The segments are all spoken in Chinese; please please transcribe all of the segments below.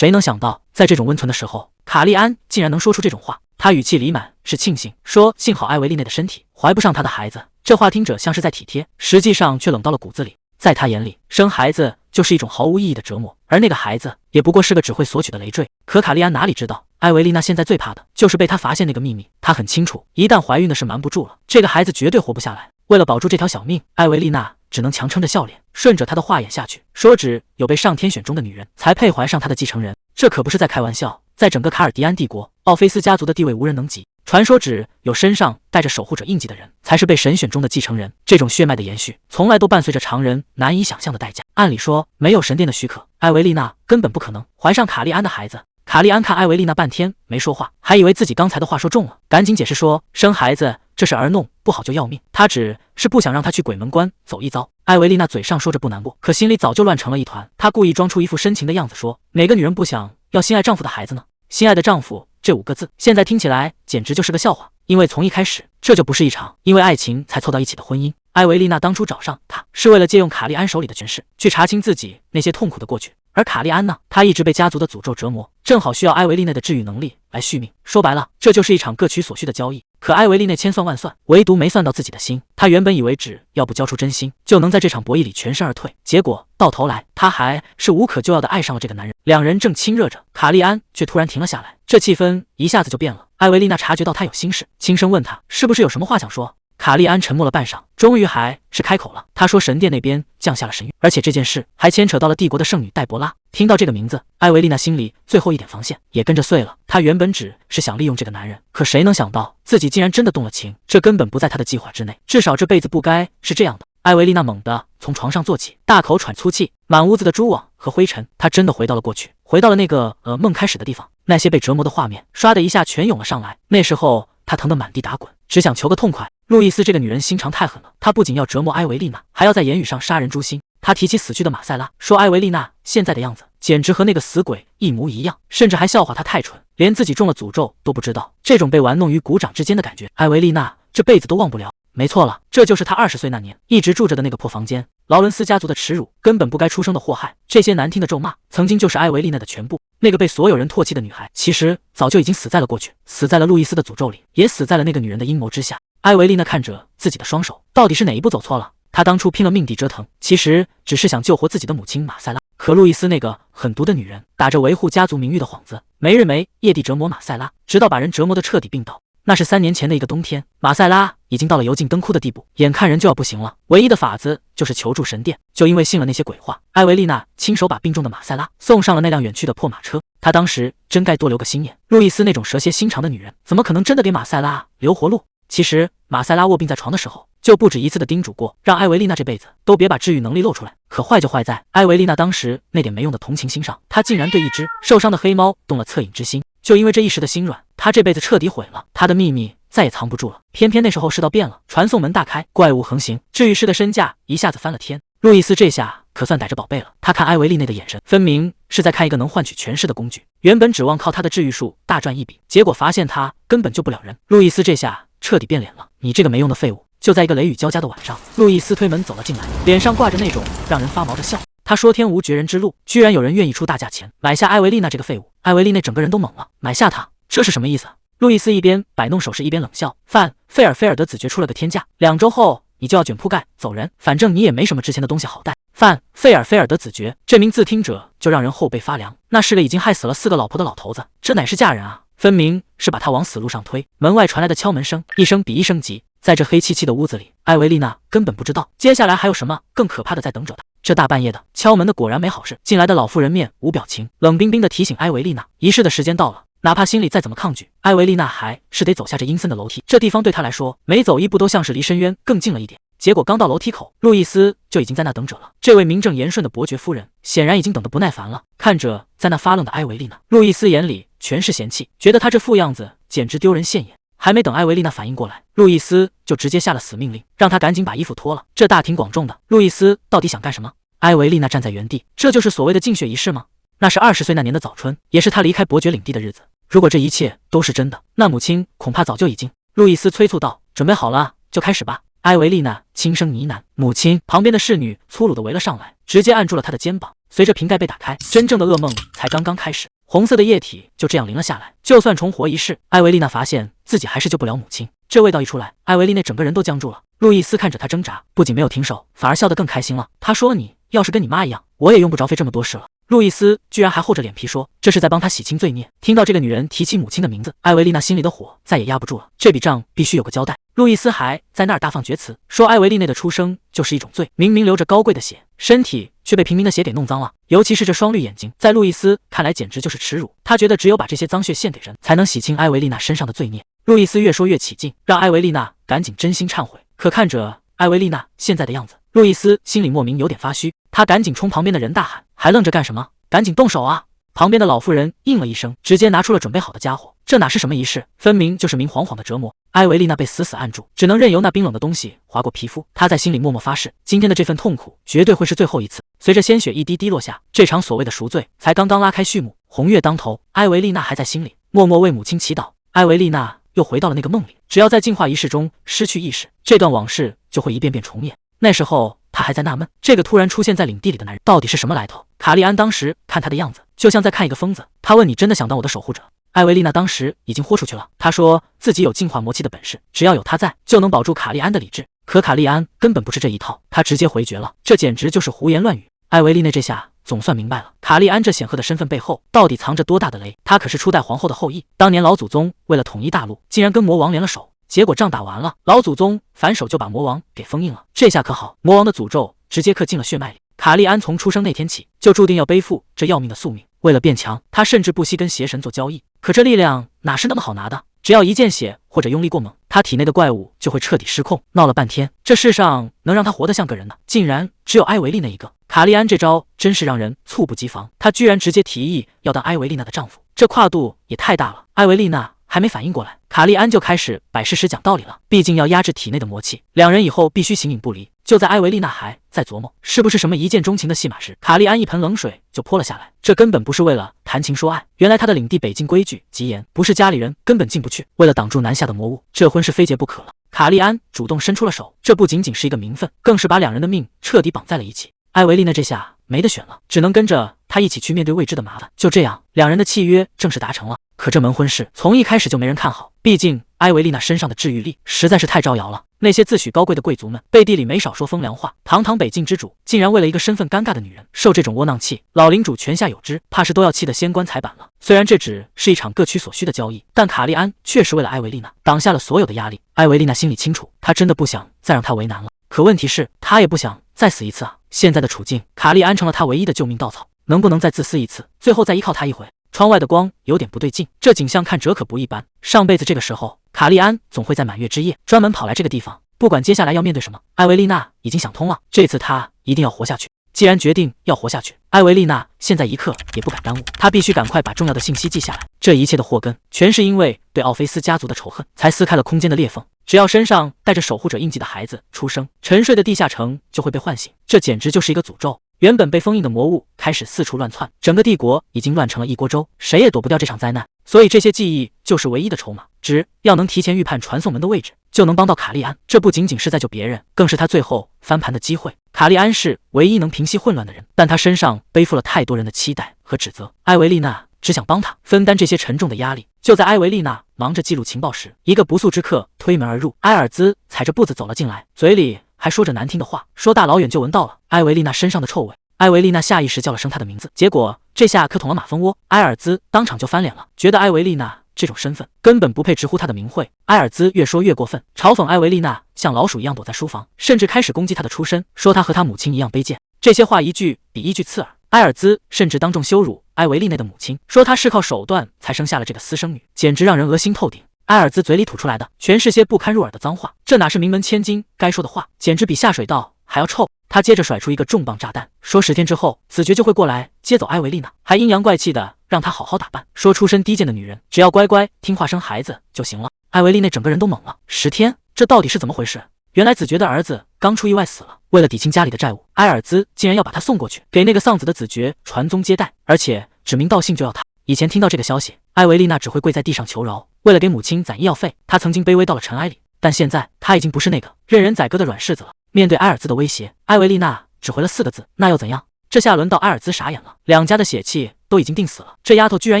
谁能想到，在这种温存的时候，卡利安竟然能说出这种话。他语气里满是庆幸，说幸好艾维利内的身体怀不上他的孩子。这话听着像是在体贴，实际上却冷到了骨子里。在他眼里，生孩子就是一种毫无意义的折磨，而那个孩子也不过是个只会索取的累赘。可卡利安哪里知道，艾维利娜现在最怕的就是被他发现那个秘密。他很清楚，一旦怀孕的事瞒不住了，这个孩子绝对活不下来。为了保住这条小命，艾维利娜只能强撑着笑脸，顺着他的话演下去，说只有被上天选中的女人才配怀上他的继承人。这可不是在开玩笑，在整个卡尔迪安帝国，奥菲斯家族的地位无人能及。传说只有身上带着守护者印记的人才是被神选中的继承人。这种血脉的延续，从来都伴随着常人难以想象的代价。按理说，没有神殿的许可，艾维利娜根本不可能怀上卡利安的孩子。卡利安看艾维利娜半天没说话，还以为自己刚才的话说重了，赶紧解释说，生孩子这事儿弄不好就要命，他只是不想让他去鬼门关走一遭。艾维利娜嘴上说着不难过，可心里早就乱成了一团。她故意装出一副深情的样子说，哪个女人不想要心爱丈夫的孩子呢？心爱的丈夫这5个字，现在听起来简直就是个笑话。因为从一开始，这就不是一场因为爱情才凑到一起的婚姻。艾维利娜当初找上他，是为了借用卡利安手里的权势，去查清自己那些痛苦的过去。而卡利安呢，他一直被家族的诅咒折磨，正好需要艾维利内的治愈能力来续命。说白了，这就是一场各取所需的交易。可艾维利内千算万算，唯独没算到自己的心。他原本以为只要不交出真心，就能在这场博弈里全身而退，结果到头来，他还是无可救药的爱上了这个男人。两人正亲热着，卡利安却突然停了下来，这气氛一下子就变了。艾维利娜察觉到他有心事，轻声问他是不是有什么话想说。卡利安沉默了半晌，终于还是开口了。他说神殿那边降下了神谕，而且这件事还牵扯到了帝国的圣女黛博拉。听到这个名字，艾维利娜心里最后一点防线也跟着碎了。她原本只是想利用这个男人，可谁能想到自己竟然真的动了情，这根本不在她的计划之内，至少这辈子不该是这样的。艾维利娜猛地从床上坐起，大口喘粗气，满屋子的蛛网和灰尘。她真的回到了过去，回到了那个梦开始的地方。那些被折磨的画面唰的一下全涌了上来。那时候她疼得满地打滚，只想求个痛快。路易斯这个女人心肠太狠了，她不仅要折磨艾维利娜，还要在言语上杀人诛心。她提起死去的马塞拉，说艾维利娜现在的样子简直和那个死鬼一模一样，甚至还笑话她太蠢，连自己中了诅咒都不知道。这种被玩弄于股掌之间的感觉，艾维利娜这辈子都忘不了。没错了，这就是她20岁那年一直住着的那个破房间。劳伦斯家族的耻辱，根本不该出生的祸害，这些难听的咒骂，曾经就是艾维利娜的全部。那个被所有人唾弃的女孩，其实早就已经死在了过去，死在了路易斯的诅咒里，也死在了那个女人的阴谋之下。艾维利娜看着自己的双手，到底是哪一步走错了？她当初拼了命地折腾，其实只是想救活自己的母亲马塞拉。可路易斯那个狠毒的女人，打着维护家族名誉的幌子，没日没夜地折磨马塞拉，直到把人折磨得彻底病倒。那是3年前的一个冬天，马塞拉已经到了油尽灯枯的地步，眼看人就要不行了，唯一的法子就是求助神殿。就因为信了那些鬼话，艾维利娜亲手把病重的马塞拉送上了那辆远去的破马车。她当时真该多留个心眼，路易斯那种蛇蝎心肠的女人，怎么可能真的给马塞拉留活路？其实马塞拉卧病在床的时候，就不止一次的叮嘱过，让艾维利娜这辈子都别把治愈能力露出来。可坏就坏在艾维利娜当时那点没用的同情心上，她竟然对一只受伤的黑猫动了恻隐之心。就因为这一时的心软，她这辈子彻底毁了，她的秘密再也藏不住了。偏偏那时候世道变了，传送门大开，怪物横行，治愈师的身价一下子翻了天。路易斯这下可算逮着宝贝了，他看艾维利内的眼神，分明是在看一个能换取权势的工具。原本指望靠他的治愈术大赚一笔，结果发现他根本救不了人。路易斯这下彻底变脸了，你这个没用的废物！就在一个雷雨交加的晚上，路易斯推门走了进来，脸上挂着那种让人发毛的笑。他说天无绝人之路，居然有人愿意出大价钱买下艾维利娜这个废物。艾维利内整个人都懵了，买下他，这是什么意思？路易斯一边摆弄手势一边冷笑，范费尔德子爵出了个天价，2周后你就要卷铺盖走人，反正你也没什么值钱的东西好带。范费尔德子爵这名字听着就让人后背发凉，那是个已经害死了4个老婆的老头子，这乃是嫁人啊，分明是把他往死路上推。门外传来的敲门声一声比一声急，在这黑漆漆的屋子里，艾维利娜根本不知道接下来还有什么更可怕的在等着她。这大半夜的敲门的果然没好事，进来的老妇人面无表情，冷冰冰的提醒艾维利娜仪式的时间到了。哪怕心里再怎么抗拒，艾维利娜还是得走下这阴森的楼梯。这地方对她来说，每走一步都像是离深渊更近了一点。结果刚到楼梯口，路易斯就已经在那等着了。这位名正言顺的伯爵夫人显然已经等得不耐烦了，看着在那发愣的艾维利娜，路易斯眼里全是嫌弃，觉得她这副样子简直丢人现眼。还没等艾维利娜反应过来，路易斯就直接下了死命令，让她赶紧把衣服脱了。这大庭广众的，路易斯到底想干什么？艾维利娜站在原地，这就是所谓的净血仪式吗？那是20岁那年的早春，也是她离开伯爵领地的日子。如果这一切都是真的，那母亲恐怕早就已经……路易斯催促道：“准备好了，就开始吧。”艾维利娜轻声呢喃：“母亲。”旁边的侍女粗鲁地围了上来，直接按住了她的肩膀。随着瓶盖被打开，真正的噩梦才刚刚开始。红色的液体就这样淋了下来。就算重活一世，艾维丽娜发现自己还是救不了母亲。这味道一出来，艾维丽娜整个人都僵住了。路易斯看着她挣扎，不仅没有停手，反而笑得更开心了。他说：“你要是跟你妈一样，我也用不着费这么多事了。”路易斯居然还厚着脸皮说这是在帮他洗清罪孽。听到这个女人提起母亲的名字，艾维丽娜心里的火再也压不住了。这笔账必须有个交代。路易斯还在那儿大放厥词，说艾维丽娜的出生就是一种罪，明明流着高贵的血，身体却被平民的血给弄脏了。尤其是这双绿眼睛，在路易斯看来简直就是耻辱。他觉得只有把这些脏血献给人，才能洗清艾维丽娜身上的罪孽。路易斯越说越起劲，让艾维丽娜赶紧真心忏悔。可看着艾维丽娜现在的样子，路易斯心里莫名有点发虚。他赶紧冲旁边的人大喊：“还愣着干什么？赶紧动手啊！”旁边的老妇人应了一声，直接拿出了准备好的家伙。这哪是什么仪式，分明就是明晃晃的折磨。艾维丽娜被死死按住，只能任由那冰冷的东西划过皮肤。她在心里默默发誓，今天的这份痛苦绝对会是最后一次。随着鲜血一滴滴落下，这场所谓的赎罪才刚刚拉开序幕。红月当头，艾维丽娜还在心里默默为母亲祈祷。艾维丽娜又回到了那个梦里，只要在净化仪式中失去意识，这段往事就会一遍遍重演。那时候他还在纳闷，这个突然出现在领地里的男人到底是什么来头。卡利安当时看他的样子，就像在看一个疯子。他问：“你真的想当我的守护者？”艾维丽娜当时已经豁出去了，她说自己有净化魔气的本事，只要有他在，就能保住卡利安的理智。可卡利安根本不是这一套，他直接回绝了，这简直就是胡言乱语。艾维丽娜这下总算明白了，卡利安这显赫的身份背后到底藏着多大的雷。他可是初代皇后的后裔，当年老祖宗为了统一大陆，竟然跟魔王联了手。结果仗打完了，老祖宗反手就把魔王给封印了。这下可好，魔王的诅咒直接刻进了血脉里。卡利安从出生那天起，就注定要背负这要命的宿命。为了变强，他甚至不惜跟邪神做交易。可这力量哪是那么好拿的？只要一见血或者用力过猛，他体内的怪物就会彻底失控。闹了半天，这世上能让他活得像个人的，竟然只有艾维丽那一个。卡利安这招真是让人猝不及防，他居然直接提议要当艾维丽娜的丈夫，这跨度也太大了。艾维丽娜还没反应过来，卡利安就开始摆事实讲道理了。毕竟要压制体内的魔气，两人以后必须形影不离。就在艾维丽娜还在琢磨是不是什么一见钟情的戏码时，卡利安一盆冷水就泼了下来。这根本不是为了谈情说爱，原来他的领地北境规矩极严，不是家里人根本进不去。为了挡住南下的魔物，这婚是非结不可了。卡利安主动伸出了手，这不仅仅是一个名分，更是把两人的命彻底绑在了一起。艾维丽娜这下没得选了，只能跟着他一起去面对未知的麻烦。就这样，两人的契约正式达成了。可这门婚事从一开始就没人看好，毕竟艾维丽娜身上的治愈力实在是太招摇了。那些自诩高贵的贵族们背地里没少说风凉话，堂堂北境之主竟然为了一个身份尴尬的女人受这种窝囊气，老领主泉下有知，怕是都要气得仙官踩板了。虽然这只是一场各取所需的交易，但卡利安确实为了艾维丽娜挡下了所有的压力。艾维丽娜心里清楚，她真的不想再让他为难了。可问题是，她也不想再死一次啊！现在的处境，卡利安成了她唯一的救命稻草，能不能再自私一次，最后再依靠他一回？窗外的光有点不对劲，这景象看着可不一般。上辈子这个时候，卡利安总会在满月之夜专门跑来这个地方，不管接下来要面对什么，艾维丽娜已经想通了，这次她一定要活下去。既然决定要活下去，艾维丽娜现在一刻也不敢耽误，她必须赶快把重要的信息记下来。这一切的祸根，全是因为对奥菲斯家族的仇恨，才撕开了空间的裂缝。只要身上带着守护者印记的孩子出生，沉睡的地下城就会被唤醒，这简直就是一个诅咒。原本被封印的魔物开始四处乱窜，整个帝国已经乱成了一锅粥，谁也躲不掉这场灾难。所以这些记忆就是唯一的筹码，只要能提前预判传送门的位置，就能帮到卡利安。这不仅仅是在救别人，更是他最后翻盘的机会。卡利安是唯一能平息混乱的人，但他身上背负了太多人的期待和指责。艾维丽娜只想帮他分担这些沉重的压力。就在艾维丽娜忙着记录情报时，一个不速之客推门而入，埃尔兹踩着步子走了进来，嘴里还说着难听的话，说大老远就闻到了艾维丽娜身上的臭味。艾维丽娜下意识叫了声她的名字，结果这下可捅了马蜂窝。埃尔兹当场就翻脸了，觉得艾维丽娜这种身份根本不配直呼她的名讳。埃尔兹越说越过分，嘲讽艾维丽娜像老鼠一样躲在书房，甚至开始攻击她的出身，说她和她母亲一样卑贱。这些话一句比一句刺耳。埃尔兹甚至当众羞辱艾维丽娜的母亲，说她是靠手段才生下了这个私生女，简直让人恶心透顶。埃尔兹嘴里吐出来的全是些不堪入耳的脏话，这哪是名门千金该说的话，简直比下水道还要臭。他接着甩出一个重磅炸弹，说10天之后子爵就会过来接走艾维丽娜，还阴阳怪气的让她好好打扮，说出身低贱的女人只要乖乖听话生孩子就行了。艾维丽娜整个人都懵了，10天，这到底是怎么回事？原来子爵的儿子刚出意外死了，为了抵清家里的债务，埃尔兹竟然要把他送过去，给那个丧子的子爵传宗接代，而且指名道姓就要他。以前听到这个消息，艾维丽娜只会跪在地上求饶，为了给母亲攒医药费，她曾经卑微到了尘埃里，但现在她已经不是那个任人宰割的软柿子了。面对埃尔兹的威胁，艾维丽娜只回了4个字：那又怎样？这下轮到埃尔兹傻眼了，两家的血气都已经定死了，这丫头居然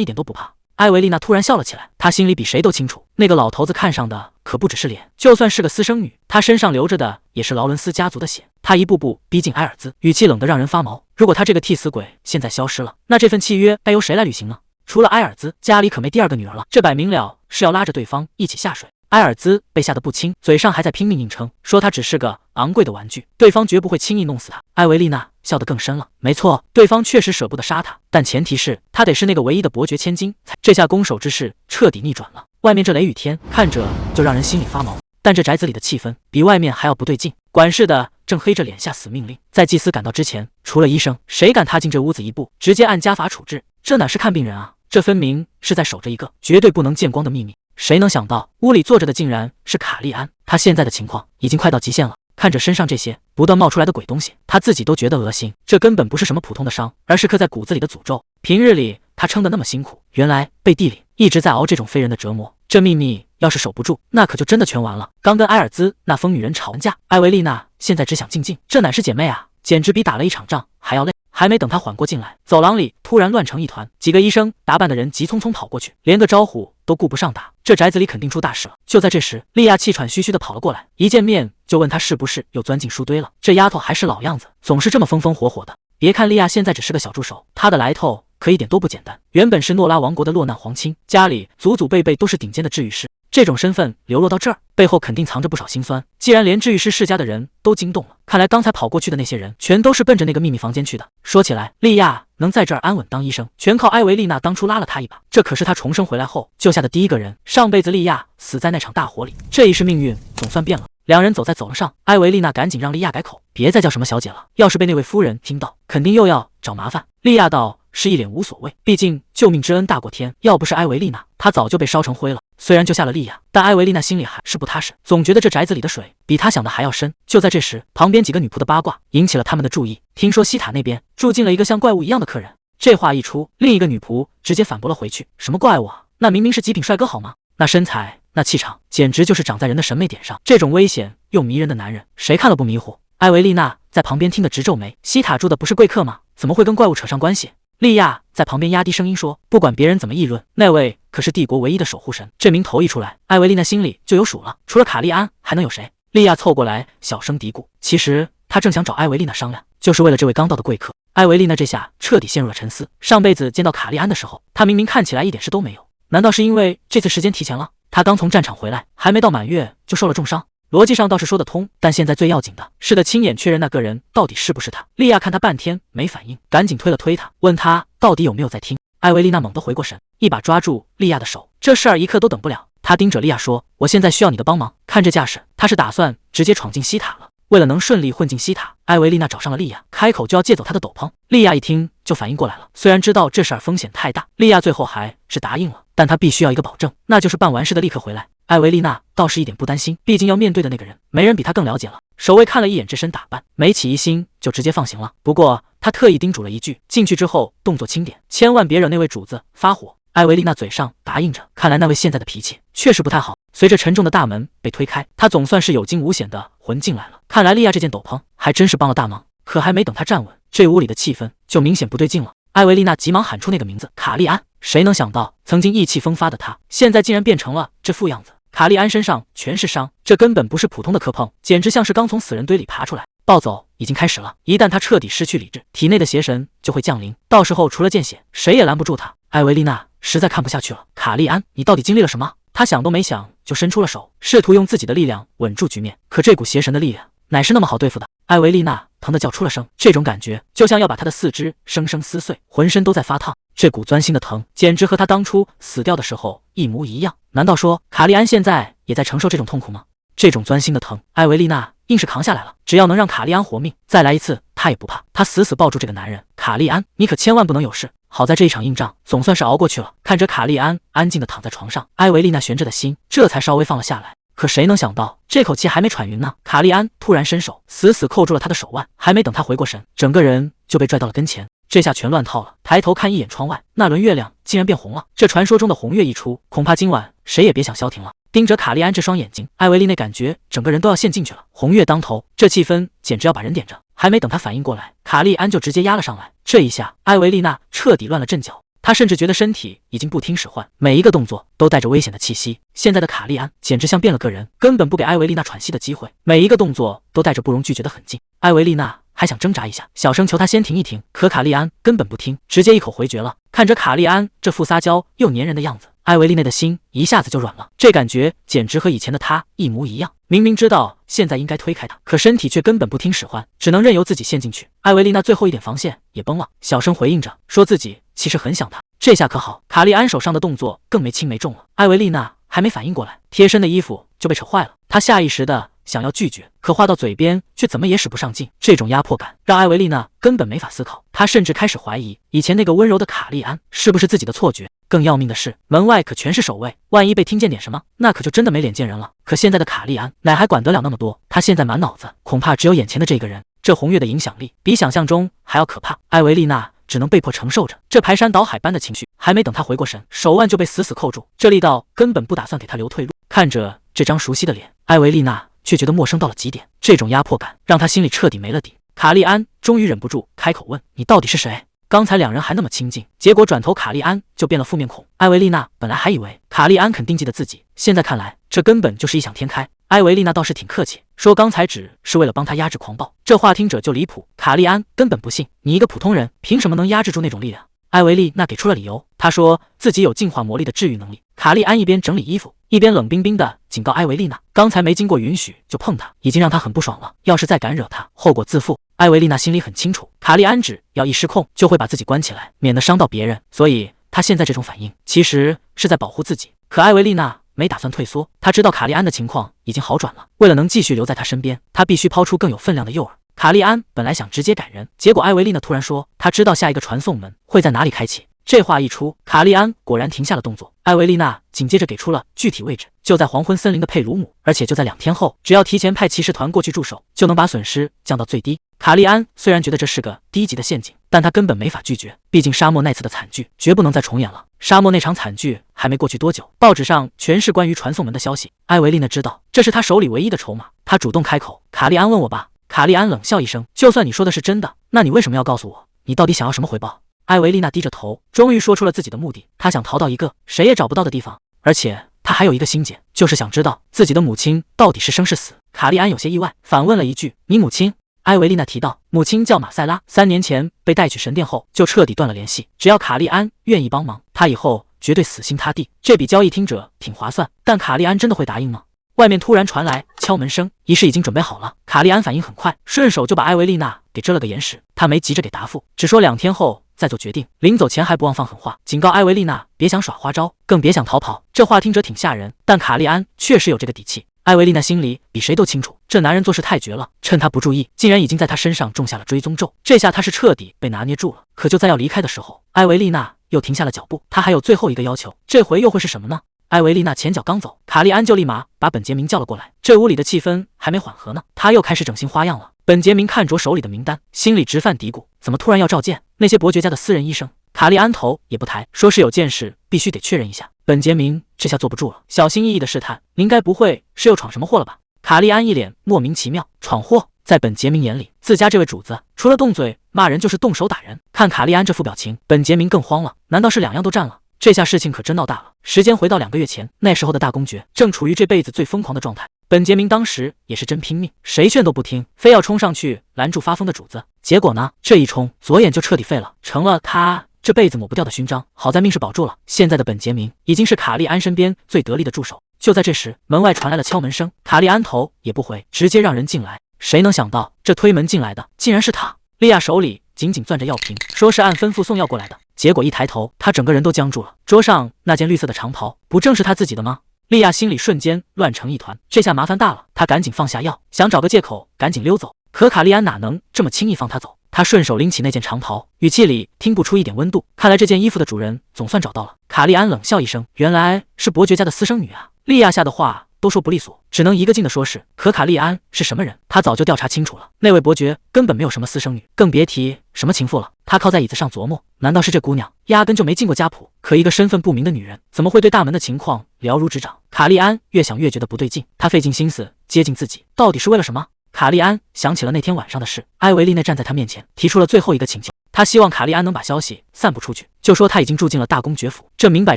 一点都不怕。埃维丽娜突然笑了起来，她心里比谁都清楚，那个老头子看上的可不只是脸，就算是个私生女，她身上流着的也是劳伦斯家族的血。她一步步逼近埃尔兹，语气冷得让人发毛。如果他这个替死鬼现在消失了，那这份契约该由谁来履行呢？除了埃尔兹，家里可没第二个女儿了，这摆明了是要拉着对方一起下水。埃尔兹被吓得不轻，嘴上还在拼命硬撑，说他只是个昂贵的玩具，对方绝不会轻易弄死他。埃维丽娜笑得更深了，没错，对方确实舍不得杀他，但前提是他得是那个唯一的伯爵千金。这下攻守之势彻底逆转了。外面这雷雨天看着就让人心里发毛，但这宅子里的气氛比外面还要不对劲。管事的正黑着脸下死命令，在祭司赶到之前，除了医生，谁敢踏进这屋子一步，直接按家法处置。这哪是看病人啊，这分明是在守着一个绝对不能见光的秘密。谁能想到屋里坐着的竟然是卡利安，他现在的情况已经快到极限了。看着身上这些不断冒出来的鬼东西，他自己都觉得恶心。这根本不是什么普通的伤，而是刻在骨子里的诅咒。平日里他撑得那么辛苦，原来背地里一直在熬这种非人的折磨。这秘密要是守不住，那可就真的全完了。刚跟埃尔兹那疯女人吵完架，埃维丽娜现在只想静静，这乃是姐妹啊，简直比打了一场仗还要累。还没等他缓过劲来，走廊里突然乱成一团，几个医生打扮的人急匆匆跑过去，连个招呼都顾不上打。这宅子里肯定出大事了。就在这时，莉亚气喘吁吁的跑了过来，一见面就问他是不是又钻进书堆了。这丫头还是老样子，总是这么风风火火的。别看莉亚现在只是个小助手，她的来头可一点都不简单。原本是诺拉王国的落难皇亲，家里祖祖辈辈都是顶尖的治愈师，这种身份流落到这儿，背后肯定藏着不少辛酸。既然连治愈师世家的人都惊动了，看来刚才跑过去的那些人全都是奔着那个秘密房间去的。说起来，莉亚能在这儿安稳当医生，全靠埃维丽娜当初拉了她一把，这可是她重生回来后救下的第一个人。上辈子莉亚死在那场大火里，这一世命运总算变了。两人走在走廊上，埃维丽娜赶紧让莉亚改口，别再叫什么小姐了，要是被那位夫人听到，肯定又要找麻烦。莉亚道是一脸无所谓，毕竟救命之恩大过天，要不是埃维丽娜，她早就被烧成灰了。虽然救下了莉亚，但埃维丽娜心里还是不踏实，总觉得这宅子里的水比她想的还要深。就在这时，旁边几个女仆的八卦引起了他们的注意，听说西塔那边住进了一个像怪物一样的客人。这话一出，另一个女仆直接反驳了回去，什么怪物啊，那明明是极品帅哥好吗？那身材那气场简直就是长在人的审美点上，这种危险又迷人的男人，谁看了不迷糊？埃维丽娜在旁边听得直皱眉，西塔住的不是贵客吗？怎么会跟怪物扯上关系？莉亚在旁边压低声音说，不管别人怎么议论，那位可是帝国唯一的守护神，这名头一出来，埃维丽娜心里就有数了，除了卡利安还能有谁？莉亚凑过来小声嘀咕，其实她正想找埃维丽娜商量，就是为了这位刚到的贵客。埃维丽娜这下彻底陷入了沉思，上辈子见到卡利安的时候，她明明看起来一点事都没有，难道是因为这次时间提前了？他刚从战场回来，还没到满月就受了重伤，逻辑上倒是说得通，但现在最要紧的是得亲眼确认那个人到底是不是他。莉亚看他半天没反应，赶紧推了推他，问他到底有没有在听。埃维丽娜猛地回过神，一把抓住莉亚的手，这事儿一刻都等不了。他盯着莉亚说，我现在需要你的帮忙。看这架势，他是打算直接闯进西塔了。为了能顺利混进西塔，埃维丽娜找上了莉亚，开口就要借走她的斗篷。莉亚一听就反应过来了，虽然知道这事儿风险太大，莉亚最后还是答应了，但她必须要一个保证，那就是办完事的立刻回来。埃维丽娜倒是一点不担心，毕竟要面对的那个人，没人比她更了解了。守卫看了一眼这身打扮，没起疑心就直接放行了。不过他特意叮嘱了一句，进去之后动作轻点，千万别惹那位主子发火。埃维丽娜嘴上答应着，看来那位现在的脾气确实不太好。随着沉重的大门被推开，他总算是有惊无险的混进来了。看来莉亚这件斗篷还真是帮了大忙。可还没等他站稳，这屋里的气氛就明显不对劲了。埃维丽娜急忙喊出那个名字，卡利安。谁能想到，曾经意气风发的他，现在竟然变成了这副样子。卡利安身上全是伤，这根本不是普通的磕碰，简直像是刚从死人堆里爬出来。暴走已经开始了，一旦他彻底失去理智，体内的邪神就会降临，到时候除了见血，谁也拦不住他。埃维丽娜实在看不下去了，卡利安，你到底经历了什么？他想都没想就伸出了手，试图用自己的力量稳住局面。可这股邪神的力量哪是那么好对付的？埃维丽娜疼得叫出了声，这种感觉就像要把她的四肢生生撕碎，浑身都在发烫。这股钻心的疼，简直和她当初死掉的时候一模一样。难道说卡利安现在也在承受这种痛苦吗？这种钻心的疼，埃维丽娜硬是扛下来了。只要能让卡利安活命，再来一次她也不怕。她死死抱住这个男人，卡利安，你可千万不能有事。好在这一场硬仗总算是熬过去了。看着卡利安安静地躺在床上，埃维丽娜悬着的心这才稍微放了下来。可谁能想到，这口气还没喘匀呢，卡利安突然伸手死死扣住了他的手腕，还没等他回过神，整个人就被拽到了跟前。这下全乱套了。抬头看一眼窗外，那轮月亮竟然变红了。这传说中的红月一出，恐怕今晚谁也别想消停了。盯着卡利安这双眼睛，艾维丽那感觉整个人都要陷进去了。红月当头，这气氛简直要把人点着。还没等他反应过来，卡利安就直接压了上来。这一下，埃维丽娜彻底乱了阵脚。他甚至觉得身体已经不听使唤，每一个动作都带着危险的气息。现在的卡利安简直像变了个人，根本不给埃维丽娜喘息的机会，每一个动作都带着不容拒绝的狠劲。埃维丽娜还想挣扎一下，小声求他先停一停，可卡利安根本不听，直接一口回绝了。看着卡利安这副撒娇又粘人的样子，埃维丽娜的心一下子就软了，这感觉简直和以前的他一模一样。明明知道现在应该推开他，可身体却根本不听使唤，只能任由自己陷进去。埃维丽娜最后一点防线也崩了，小声回应着，说自己其实很想他。这下可好，卡利安手上的动作更没轻没重了。埃维丽娜还没反应过来，贴身的衣服就被扯坏了。她下意识的想要拒绝，可话到嘴边却怎么也使不上劲。这种压迫感让埃维丽娜根本没法思考，她甚至开始怀疑以前那个温柔的卡利安是不是自己的错觉。更要命的是，门外可全是守卫，万一被听见点什么，那可就真的没脸见人了。可现在的卡利安哪还管得了那么多？他现在满脑子恐怕只有眼前的这个人。这红月的影响力比想象中还要可怕，埃维丽娜只能被迫承受着这排山倒海般的情绪。还没等他回过神，手腕就被死死扣住，这力道根本不打算给他留退路。看着这张熟悉的脸，埃维丽娜却觉得陌生到了极点，这种压迫感让他心里彻底没了底。卡利安终于忍不住开口问：“你到底是谁？”刚才两人还那么亲近，结果转头卡利安就变了副面孔。埃维丽娜本来还以为卡利安肯定记得自己，现在看来这根本就是异想天开。埃维丽娜倒是挺客气，说刚才只是为了帮他压制狂暴。这话听者就离谱，卡利安根本不信，你一个普通人凭什么能压制住那种力量？埃维丽娜给出了理由，她说自己有净化魔力的治愈能力。卡利安一边整理衣服，一边冷冰冰的警告埃维丽娜，刚才没经过允许就碰她，已经让她很不爽了，要是再敢惹她，后果自负。埃维丽娜心里很清楚，卡利安只要一失控就会把自己关起来，免得伤到别人，所以她现在这种反应其实是在保护自己。可埃维丽娜没打算退缩，她知道卡利安的情况已经好转了，为了能继续留在他身边，她必须抛出更有分量的诱饵。卡利安本来想直接赶人，结果埃维丽娜突然说她知道下一个传送门会在哪里开启。这话一出，卡利安果然停下了动作。埃维丽娜紧接着给出了具体位置，就在黄昏森林的佩鲁姆，而且就在2天后，只要提前派骑士团过去驻守，就能把损失降到最低。卡利安虽然觉得这是个低级的陷阱，但他根本没法拒绝，毕竟沙漠那次的惨剧绝不能再重演了。沙漠那场惨剧还没过去多久，报纸上全是关于传送门的消息。埃维丽娜知道这是他手里唯一的筹码，他主动开口：“卡利安问我吧。”卡利安冷笑一声：“就算你说的是真的，那你为什么要告诉我？你到底想要什么回报？”埃维丽娜低着头，终于说出了自己的目的。她想逃到一个谁也找不到的地方，而且她还有一个心结，就是想知道自己的母亲到底是生是死。卡利安有些意外，反问了一句：“你母亲？”埃维丽娜提到，母亲叫马塞拉，3年前被带去神殿后就彻底断了联系。只要卡利安愿意帮忙，他以后绝对死心塌地。这笔交易听着挺划算，但卡利安真的会答应吗？外面突然传来敲门声，仪式已经准备好了。卡利安反应很快，顺手就把埃维丽娜给遮了个严实。他没急着给答复，只说2天后再做决定。临走前还不忘放狠话，警告埃维丽娜别想耍花招，更别想逃跑。这话听着挺吓人，但卡利安确实有这个底气。埃维丽娜心里比谁都清楚，这男人做事太绝了，趁他不注意，竟然已经在他身上种下了追踪咒。这下他是彻底被拿捏住了。可就在要离开的时候，埃维丽娜又停下了脚步。她还有最后一个要求，这回又会是什么呢？埃维丽娜前脚刚走，卡利安就立马把本杰明叫了过来。这屋里的气氛还没缓和呢，他又开始整新花样了。本杰明看着手里的名单，心里直犯嘀咕，怎么突然要召见那些伯爵家的私人医生？卡利安头也不抬，说是有件事必须得确认一下。本杰明这下坐不住了，小心翼翼的试探，您该不会是又闯什么祸了吧？卡利安一脸莫名其妙，闯祸？在本杰明眼里，自家这位主子除了动嘴骂人就是动手打人。看卡利安这副表情，本杰明更慌了，难道是2样都占了？这下事情可真闹大了。时间回到2个月前，那时候的大公爵正处于这辈子最疯狂的状态。本杰明当时也是真拼命，谁劝都不听，非要冲上去拦住发疯的主子。结果呢，这一冲，左眼就彻底废了，成了他这辈子抹不掉的勋章。好在命是保住了，现在的本杰明已经是卡利安身边最得力的助手。就在这时，门外传来了敲门声，卡利安头也不回，直接让人进来。谁能想到，这推门进来的竟然是他。莉亚手里紧紧攥着药瓶，说是按吩咐送药过来的。结果一抬头，他整个人都僵住了。桌上那件绿色的长袍，不正是他自己的吗？莉亚心里瞬间乱成一团，这下麻烦大了。她赶紧放下药，想找个借口赶紧溜走。可卡利安哪能这么轻易放她走？他顺手拎起那件长袍，语气里听不出一点温度。看来这件衣服的主人总算找到了。卡利安冷笑一声，原来是伯爵家的私生女啊！莉亚吓得话都说不利索，只能一个劲的说是。可卡利安是什么人？他早就调查清楚了，那位伯爵根本没有什么私生女，更别提什么情妇了。他靠在椅子上琢磨，难道是这姑娘压根就没进过家谱？可一个身份不明的女人，怎么会对大门的情况了如指掌？卡利安越想越觉得不对劲，他费尽心思接近自己，到底是为了什么？卡利安想起了那天晚上的事，埃维利内站在他面前，提出了最后一个请求。他希望卡利安能把消息散布出去，就说他已经住进了大公爵府，这明摆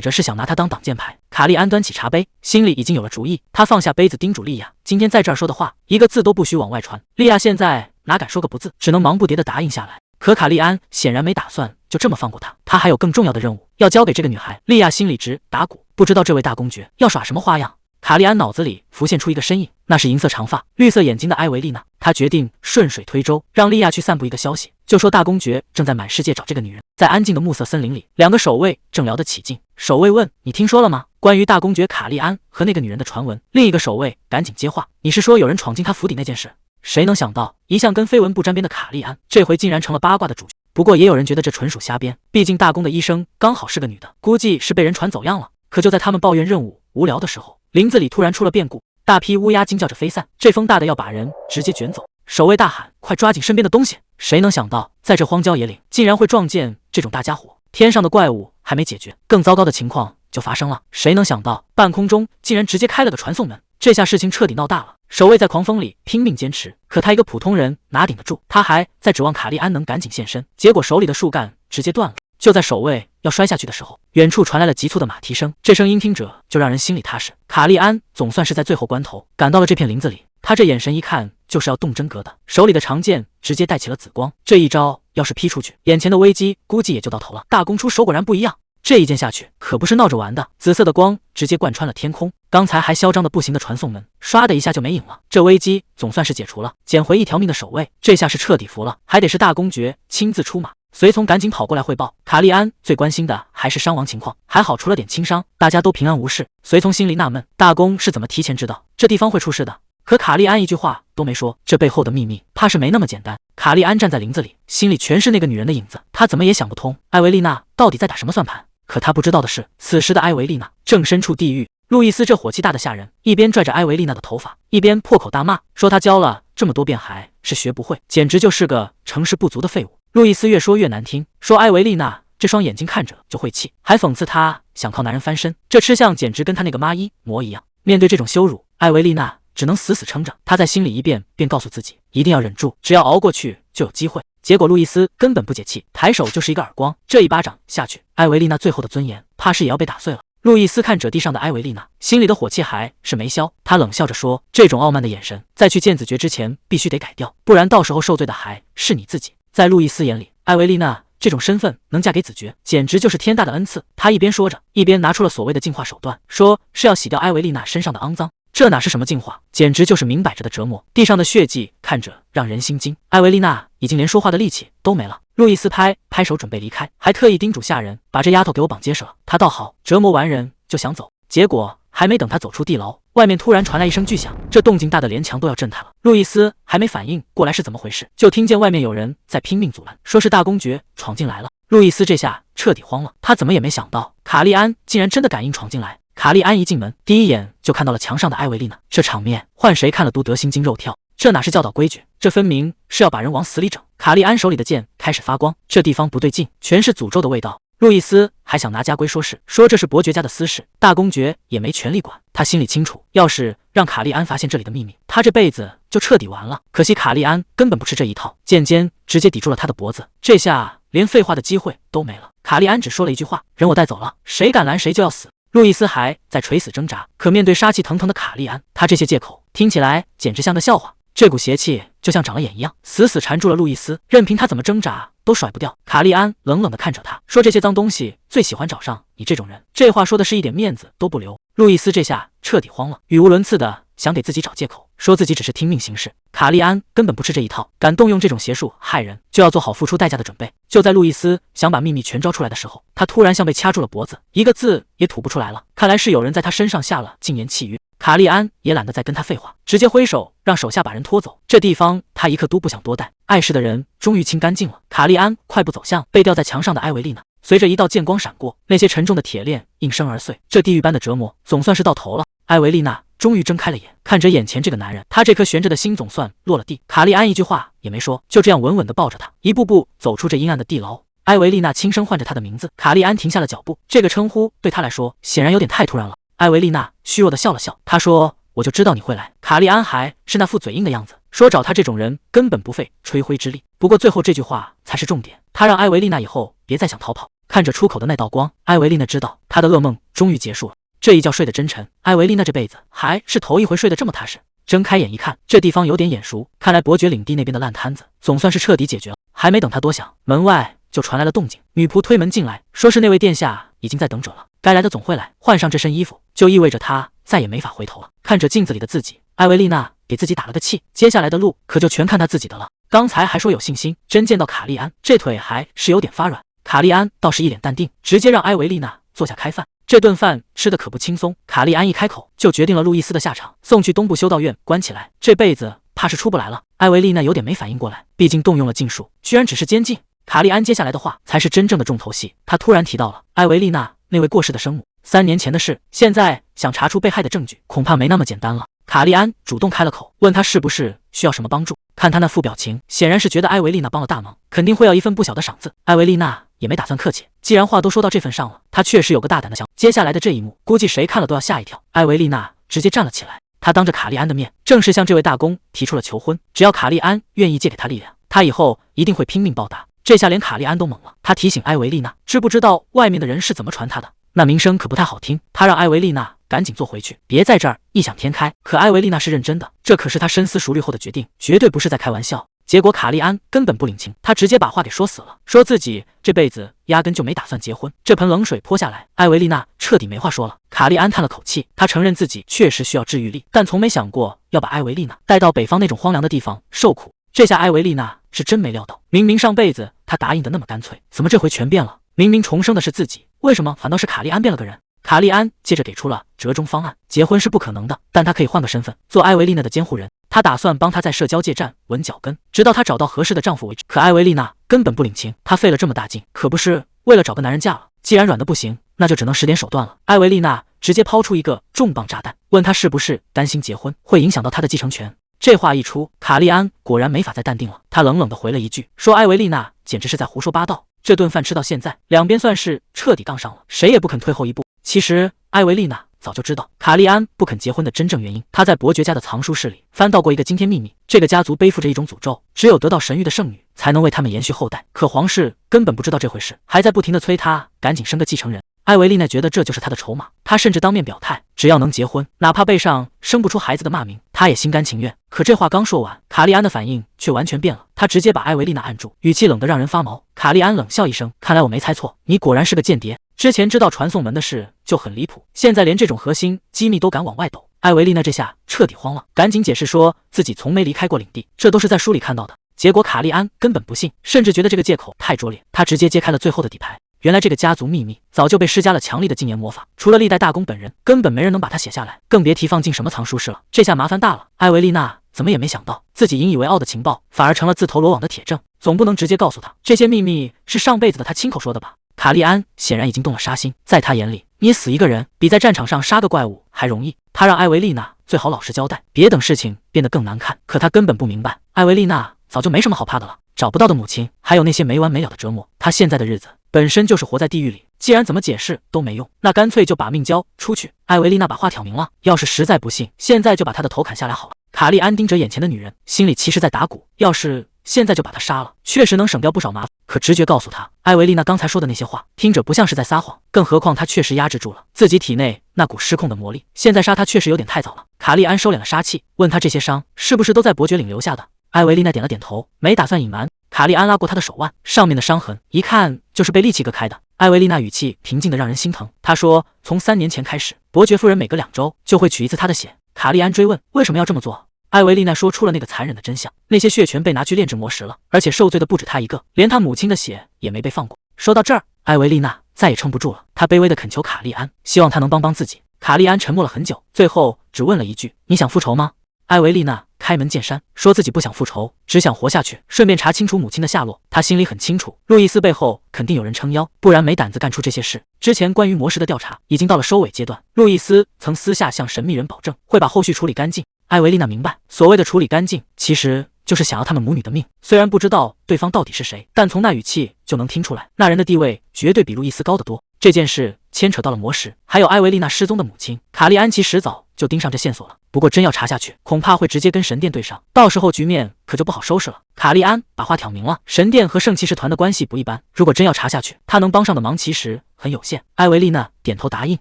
着是想拿他当挡箭牌。卡利安端起茶杯，心里已经有了主意。他放下杯子，叮嘱莉亚，今天在这儿说的话，一个字都不许往外传。莉亚现在哪敢说个不字，只能忙不迭地答应下来。可卡利安显然没打算就这么放过他，他还有更重要的任务要交给这个女孩。莉亚心里直打鼓，不知道这位大公爵要耍什么花样。卡利安脑子里浮现出一个身影，那是银色长发、绿色眼睛的埃维丽娜。他决定顺水推舟，让莉亚去散布一个消息，就说大公爵正在满世界找这个女人。在安静的暮色森林里，两个守卫正聊得起劲。守卫问：“你听说了吗？关于大公爵卡利安和那个女人的传闻？”另一个守卫赶紧接话：“你是说有人闯进他府邸那件事？”谁能想到，一向跟绯闻不沾边的卡利安，这回竟然成了八卦的主角。不过也有人觉得这纯属瞎编，毕竟大公的医生刚好是个女的，估计是被人传走样了。可就在他们抱怨任务无聊的时候，林子里突然出了变故，大批乌鸦惊叫着飞散，这风大的要把人直接卷走。守卫大喊：“快抓紧身边的东西！”谁能想到，在这荒郊野岭，竟然会撞见这种大家伙。天上的怪物还没解决，更糟糕的情况就发生了。谁能想到，半空中竟然直接开了个传送门，这下事情彻底闹大了。守卫在狂风里拼命坚持，可他一个普通人哪顶得住？他还在指望卡利安能赶紧现身，结果手里的树干直接断了。就在守卫要摔下去的时候，远处传来了急促的马蹄声，这声音听着就让人心里踏实。卡利安总算是在最后关头赶到了这片林子里，他这眼神一看就是要动真格的，手里的长剑直接带起了紫光，这一招要是劈出去，眼前的危机估计也就到头了。大公出手果然不一样，这一剑下去可不是闹着玩的，紫色的光直接贯穿了天空，刚才还嚣张的不行的传送门，唰的一下就没影了。这危机总算是解除了，捡回一条命的守卫，这下是彻底服了，还得是大公爵亲自出马。随从赶紧跑过来汇报，卡利安最关心的还是伤亡情况，还好出了点轻伤，大家都平安无事。随从心里纳闷，大公是怎么提前知道这地方会出事的？可卡利安一句话都没说，这背后的秘密怕是没那么简单。卡利安站在林子里，心里全是那个女人的影子，他怎么也想不通，艾维丽娜到底在打什么算盘？可他不知道的是，此时的艾维丽娜正身处地狱。路易斯这火气大的吓人，一边拽着艾维丽娜的头发，一边破口大骂，说他教了这么多遍还是学不会，简直就是个成事不足的废物。路易斯越说越难听，说艾维丽娜这双眼睛看着就晦气，还讽刺她想靠男人翻身，这吃相简直跟她那个妈一模一样。面对这种羞辱，艾维丽娜只能死死撑着，她在心里一遍便告诉自己，一定要忍住，只要熬过去就有机会。结果路易斯根本不解气，抬手就是一个耳光，这一巴掌下去，艾维丽娜最后的尊严怕是也要被打碎了。路易斯看着地上的艾维丽娜，心里的火气还是没消，他冷笑着说，这种傲慢的眼神在去见子爵之前必须得改掉，不然到时候受罪的还是你自己。在路易斯眼里，艾维丽娜这种身份能嫁给子爵，简直就是天大的恩赐。他一边说着，一边拿出了所谓的净化手段，说是要洗掉艾维丽娜身上的肮脏。这哪是什么净化，简直就是明摆着的折磨。地上的血迹看着让人心惊，艾维丽娜已经连说话的力气都没了。路易斯拍拍手准备离开，还特意叮嘱下人把这丫头给我绑结实了。他倒好，折磨完人就想走，结果还没等他走出地牢，外面突然传来一声巨响，这动静大的连墙都要震塌了。路易斯还没反应过来是怎么回事，就听见外面有人在拼命阻拦，说是大公爵闯进来了。路易斯这下彻底慌了，他怎么也没想到卡利安竟然真的敢硬闯进来。卡利安一进门，第一眼就看到了墙上的艾维丽娜，这场面换谁看了都得心惊肉跳，这哪是教导规矩，这分明是要把人往死里整。卡利安手里的剑开始发光，这地方不对劲，全是诅咒的味道。路易斯还想拿家规说事，说这是伯爵家的私事，大公爵也没权利管。他心里清楚，要是让卡利安发现这里的秘密，他这辈子就彻底完了。可惜卡利安根本不吃这一套，剑尖直接抵住了他的脖子，这下连废话的机会都没了。卡利安只说了一句话，人我带走了，谁敢拦谁就要死。路易斯还在垂死挣扎，可面对杀气腾腾的卡利安，他这些借口听起来简直像个笑话。这股邪气就像长了眼一样，死死缠住了路易斯，任凭他怎么挣扎都甩不掉。卡利安冷冷地看着他，说这些脏东西最喜欢找上你这种人。这话说的是一点面子都不留。路易斯这下彻底慌了，语无伦次的想给自己找借口，说自己只是听命行事。卡利安根本不吃这一套，敢动用这种邪术害人，就要做好付出代价的准备。就在路易斯想把秘密全招出来的时候，他突然像被掐住了脖子，一个字也吐不出来了。看来是有人在他身上下了禁言契约。卡利安也懒得再跟他废话，直接挥手让手下把人拖走。这地方他一刻都不想多待。碍事的人终于清干净了。卡利安快步走向被吊在墙上的艾维丽娜，随着一道剑光闪过，那些沉重的铁链应声而碎。这地狱般的折磨总算是到头了。艾维丽娜终于睁开了眼，看着眼前这个男人，他这颗悬着的心总算落了地。卡利安一句话也没说，就这样稳稳地抱着他，一步步走出这阴暗的地牢。艾维丽娜轻声唤着他的名字，卡利安停下了脚步，这个称呼对他来说显然有点太突然了。艾维丽娜虚弱地笑了笑，她说：“我就知道你会来。”卡利安还是那副嘴硬的样子，说找他这种人根本不费吹灰之力。不过最后这句话才是重点，他让埃维丽娜以后别再想逃跑。看着出口的那道光，埃维丽娜知道她的噩梦终于结束了。这一觉睡得真沉，埃维丽娜这辈子还是头一回睡得这么踏实。睁开眼一看，这地方有点眼熟，看来伯爵领地那边的烂摊子总算是彻底解决了。还没等他多想，门外就传来了动静，女仆推门进来，说是那位殿下已经在等着了，该来的总会来。换上这身衣服，就意味着他再也没法回头了。看着镜子里的自己，埃维丽娜给自己打了个气，接下来的路可就全看他自己的了。刚才还说有信心，真见到卡利安，这腿还是有点发软。卡利安倒是一脸淡定，直接让埃维丽娜坐下开饭。这顿饭吃的可不轻松，卡利安一开口就决定了路易斯的下场，送去东部修道院关起来，这辈子怕是出不来了。埃维丽娜有点没反应过来，毕竟动用了禁术，居然只是监禁。卡利安接下来的话才是真正的重头戏，他突然提到了埃维丽娜那位过世的生母，3年前的事，现在想查出被害的证据，恐怕没那么简单了。卡利安主动开了口，问他是不是需要什么帮助。看他那副表情，显然是觉得埃维丽娜帮了大忙，肯定会要一份不小的赏赐。埃维丽娜也没打算客气，既然话都说到这份上了，她确实有个大胆的想法。接下来的这一幕，估计谁看了都要吓一跳。埃维丽娜直接站了起来，她当着卡利安的面，正式向这位大公提出了求婚。只要卡利安愿意借给她力量，她以后一定会拼命报答。这下连卡利安都懵了，他提醒埃维丽娜，知不知道外面的人是怎么传他的？那名声可不太好听。他让埃维丽娜赶紧坐回去，别在这儿异想天开。可埃维丽娜是认真的，这可是她深思熟虑后的决定，绝对不是在开玩笑。结果卡利安根本不领情，他直接把话给说死了，说自己这辈子压根就没打算结婚。这盆冷水泼下来，埃维丽娜彻底没话说了。卡利安叹了口气，他承认自己确实需要治愈力，但从没想过要把埃维丽娜带到北方那种荒凉的地方受苦。这下埃维丽娜是真没料到，明明上辈子他答应的那么干脆，怎么这回全变了？明明重生的是自己，为什么反倒是卡利安变了个人？卡利安接着给出了折中方案，结婚是不可能的，但他可以换个身份，做埃维丽娜的监护人。他打算帮她在社交界站稳脚跟，直到她找到合适的丈夫为止。可埃维丽娜根本不领情，她费了这么大劲，可不是为了找个男人嫁了。既然软的不行，那就只能使点手段了。埃维丽娜直接抛出一个重磅炸弹，问他是不是担心结婚会影响到他的继承权。这话一出，卡利安果然没法再淡定了，他冷冷地回了一句，说埃维丽娜简直是在胡说八道。这顿饭吃到现在，两边算是彻底杠上了，谁也不肯退后一步。其实埃维丽娜早就知道卡利安不肯结婚的真正原因，他在伯爵家的藏书室里翻到过一个惊天秘密，这个家族背负着一种诅咒，只有得到神谕的圣女才能为他们延续后代。可皇室根本不知道这回事，还在不停地催他赶紧生个继承人。埃维丽娜觉得这就是她的筹码，她甚至当面表态，只要能结婚，哪怕背上生不出孩子的骂名，她也心甘情愿。可这话刚说完，卡利安的反应却完全变了，他直接把埃维丽娜按住，语气冷得让人发毛。卡利安冷笑一声，看来我没猜错，你果然是个间谍。之前知道传送门的事就很离谱，现在连这种核心机密都敢往外抖。埃维丽娜这下彻底慌了，赶紧解释说自己从没离开过领地，这都是在书里看到的。结果卡利安根本不信，甚至觉得这个借口太拙劣，他直接揭开了最后的底牌。原来这个家族秘密早就被施加了强力的禁言魔法，除了历代大公本人，根本没人能把它写下来，更别提放进什么藏书室了。这下麻烦大了，埃维丽娜怎么也没想到，自己引以为傲的情报反而成了自投罗网的铁证。总不能直接告诉他这些秘密是上辈子的他亲口说的吧？卡利安显然已经动了杀心，在他眼里，捏死一个人比在战场上杀个怪物还容易。他让埃维丽娜最好老实交代，别等事情变得更难看。可他根本不明白，埃维丽娜早就没什么好怕的了，找不到的母亲，还有那些没完没了的折磨，他现在的日子本身就是活在地狱里，既然怎么解释都没用，那干脆就把命交出去。埃维丽娜把话挑明了，要是实在不信，现在就把他的头砍下来好了。卡利安盯着眼前的女人，心里其实在打鼓，要是现在就把她杀了，确实能省掉不少麻烦。可直觉告诉他，埃维丽娜刚才说的那些话听着不像是在撒谎，更何况她确实压制住了自己体内那股失控的魔力，现在杀她确实有点太早了。卡利安收敛了杀气，问他这些伤是不是都在伯爵领留下的。埃维丽娜点了点头，没打算隐瞒。卡利安拉过她的手腕，上面的伤痕一看就是被利器割开的。埃维丽娜语气平静的让人心疼，她说从3年前开始，伯爵夫人每隔2周就会取一次她的血。卡利安追问为什么要这么做，埃维丽娜说出了那个残忍的真相，那些血全被拿去炼制魔石了，而且受罪的不止她一个，连她母亲的血也没被放过。说到这儿，埃维丽娜再也撑不住了，她卑微的恳求卡利安，希望他能帮自己。卡利安沉默了很久，最后只问了一句，你想复仇吗？埃维丽娜开门见山说自己不想复仇，只想活下去，顺便查清楚母亲的下落。她心里很清楚，路易斯背后肯定有人撑腰，不然没胆子干出这些事。之前关于魔石的调查已经到了收尾阶段，路易斯曾私下向神秘人保证会把后续处理干净。埃维丽娜明白，所谓的处理干净，其实就是想要他们母女的命。虽然不知道对方到底是谁，但从那语气就能听出来，那人的地位绝对比路易斯高得多。这件事牵扯到了魔石，还有埃维丽娜失踪的母亲。卡利安其实早就就盯上这线索了。不过真要查下去，恐怕会直接跟神殿对上，到时候局面可就不好收拾了。卡利安把话挑明了，神殿和圣骑士团的关系不一般，如果真要查下去，他能帮上的忙其实很有限。艾维丽娜点头答应，